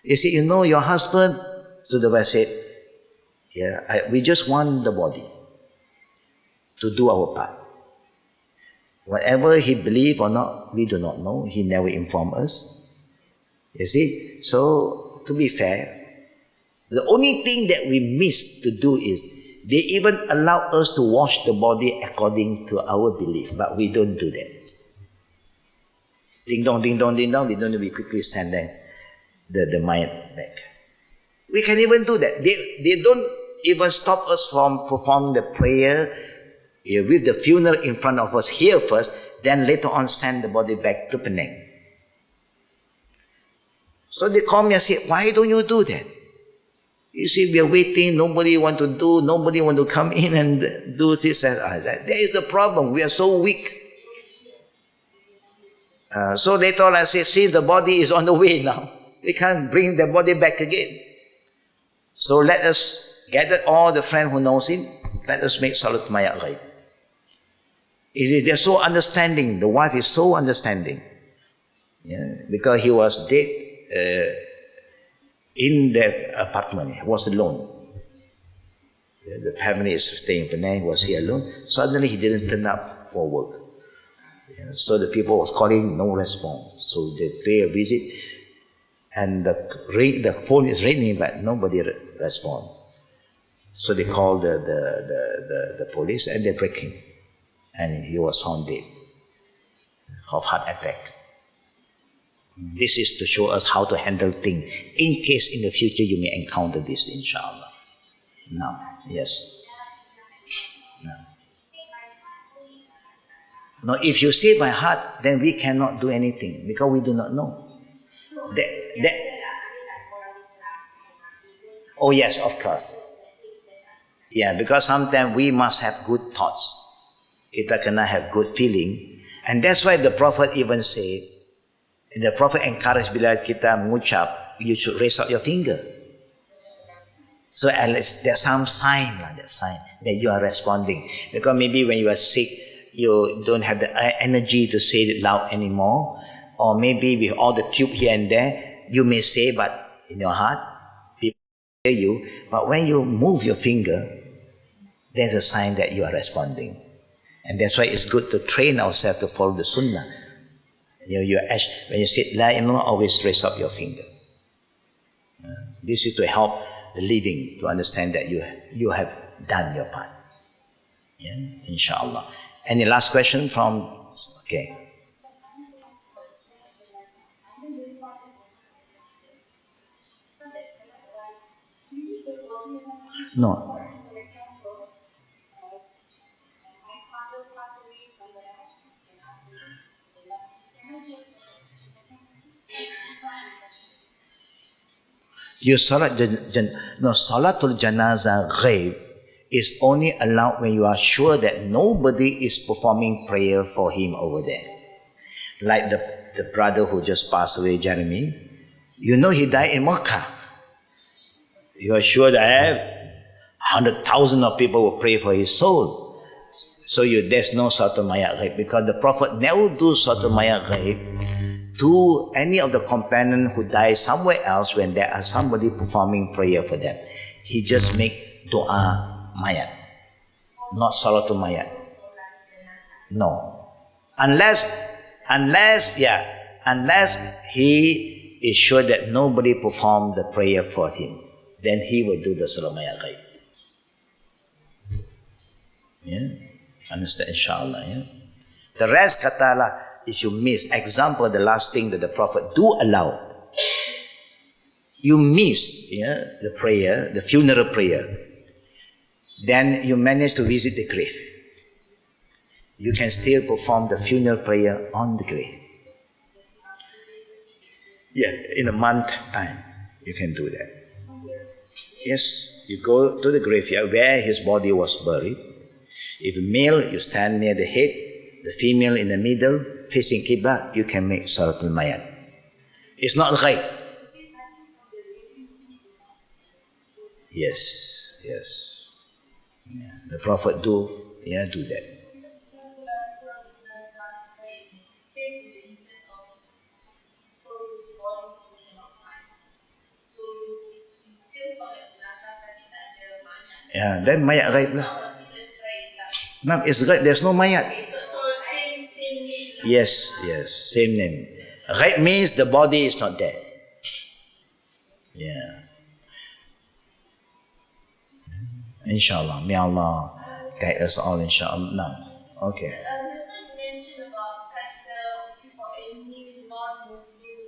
They say, your husband. So the wife said, we just want the body to do our part. Whatever he believe or not, we do not know. He never informed us. You see? So, to be fair, the only thing that we miss to do is, they even allow us to wash the body according to our belief, but we don't do that. Ding dong, ding dong, ding dong, we don't, we quickly send them the mind back. We can even do that. They don't even stop us from performing the prayer with the funeral in front of us here first, then later on send the body back to Penang. So they call me and say, why don't you do that? You see, we are waiting, nobody want to come in and do this and that. There is the problem, we are so weak. So later on I say, see, the body is on the way now. We can't bring the body back again. So let us gather all the friends who knows him, let us make Salat Mayat Ghaib. They're so understanding, the wife is so understanding. Because he was dead in the apartment, he was alone. The family is staying in Penang, he was here alone. Suddenly he didn't turn up for work. So the people was calling, no response. So they pay a visit and the phone is ringing but nobody responds. So they called the police and they break him. And he was found dead of heart attack. This is to show us how to handle things in case in the future you may encounter this, inshallah. Now, yes. No, if you say by heart, then we cannot do anything because we do not know. Oh yes, of course. Yeah, because sometimes we must have good thoughts. Kita kena have good feeling. And that's why the Prophet even said, the Prophet encouraged bila kita mengucap, you should raise up your finger. So at least there's some sign that you are responding. Because maybe when you are sick, you don't have the energy to say it loud anymore. Or maybe with all the tube here and there, you may say, but in your heart, people hear you. But when you move your finger, there's a sign that you are responding. And that's why it's good to train ourselves to follow the sunnah. When you sit La ilaha, always raise up your finger. This is to help the living to understand that you have done your part. Yeah, inshallah. Any last question from? Okay. No. Your Salatul Janazah Ghaib is only allowed when you are sure that nobody is performing prayer for him over there. Like the brother who just passed away, Jeremy. You know he died in Makkah. You are sure that 100,000 of people will pray for his soul. So there's no Salatul Mayat Ghaib, because the Prophet never do Salatul Mayat Ghaib to any of the companion who died somewhere else when there are somebody performing prayer for them. He just make dua mayat, not Salatul Mayat. No. Unless he is sure that nobody performed the prayer for him, then he will do the Salatul Mayat Ghaib. Yeah? Understand, inshallah. Yeah? The rest, katalah, if you miss, example, the last thing that the Prophet do allow, you miss the prayer, the funeral prayer, then you manage to visit the grave. You can still perform the funeral prayer on the grave. Yeah, in a month time, you can do that. Yes, you go to the graveyard where his body was buried. If male, you stand near the head, the female in the middle, facing Qibla, you can make Salatul Mayat. It's not ghaib. Yes. Yeah, the Prophet do that. Yeah, then Mayat ghaib lah. No, it's ghaib. There's no mayat. Yes, same name. Ghaib means the body is not dead. Yeah. Inshallah. May Allah guide us all, inshallah. Now, okay.
This one mentioned about for any non-Muslim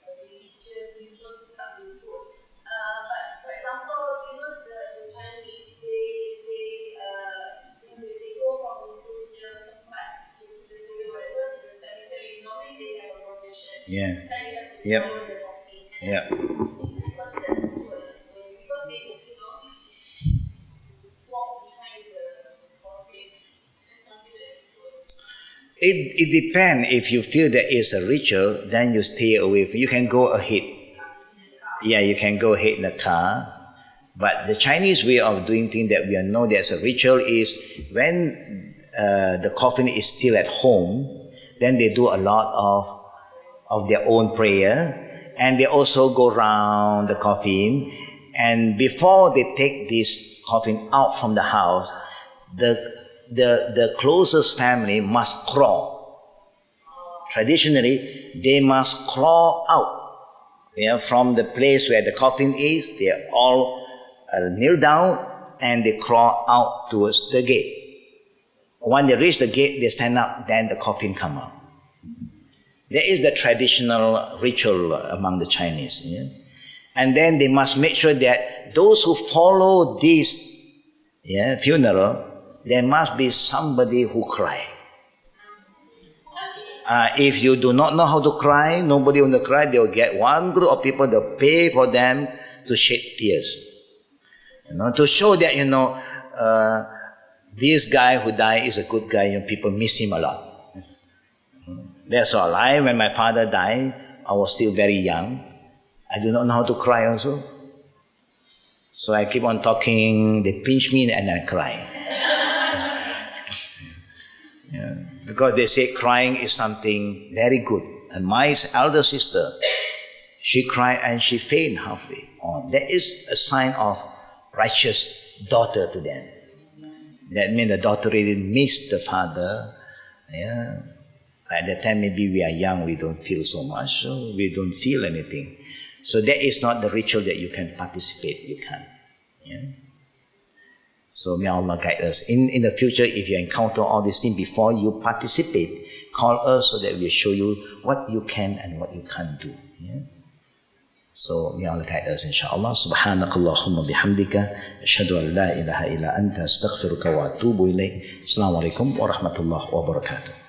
religious rituals that we do. But for example, the Chinese, they go from the tempat to the cemetery. Normally they have a procession.
Yeah.
Then you have to
Yep.
follow the coffin.
Yeah.
Is it considered ritual? Because they walk behind the coffin. It's considered ritual.
It depends. If you feel that it's a ritual, then you stay away. You can go ahead. Yeah, you can go ahead in the car. But the Chinese way of doing things that we know there's a ritual is when the coffin is still at home, then they do a lot of their own prayer, and they also go around the coffin. And before they take this coffin out from the house, the closest family must crawl. Traditionally, they must crawl out from the place where the coffin is. They all kneel down and they crawl out towards the gate. When they reach the gate, they stand up, then the coffin come out. There is the traditional ritual among the Chinese. Yeah? And then they must make sure that those who follow this funeral, there must be somebody who cry. If you do not know how to cry, nobody will cry, they will get one group of people, they'll pay for them to shed tears. To show that, this guy who died is a good guy, people miss him a lot. That's all. When my father died, I was still very young. I do not know how to cry also. So I keep on talking, they pinch me and I cry. Because they say crying is something very good. And my elder sister, she cried and she fainted halfway on. That is a sign of righteous daughter to them. That means the daughter really missed the father. Yeah. At that time, maybe we are young, we don't feel so much, so we don't feel anything. So that is not the ritual that you can participate. You can't. Yeah. So may Allah guide us. In the future, if you encounter all these things before you participate, call us so that we'll show you what you can and what you can't do. Yeah? So may Allah guide us, inshallah. Subhanakallahumma bihamdika. Ashhadu an la ilaha illa anta astaghfiruka wa atubu ilayk. Assalamu alaikum wa rahmatullahi wa barakatuh.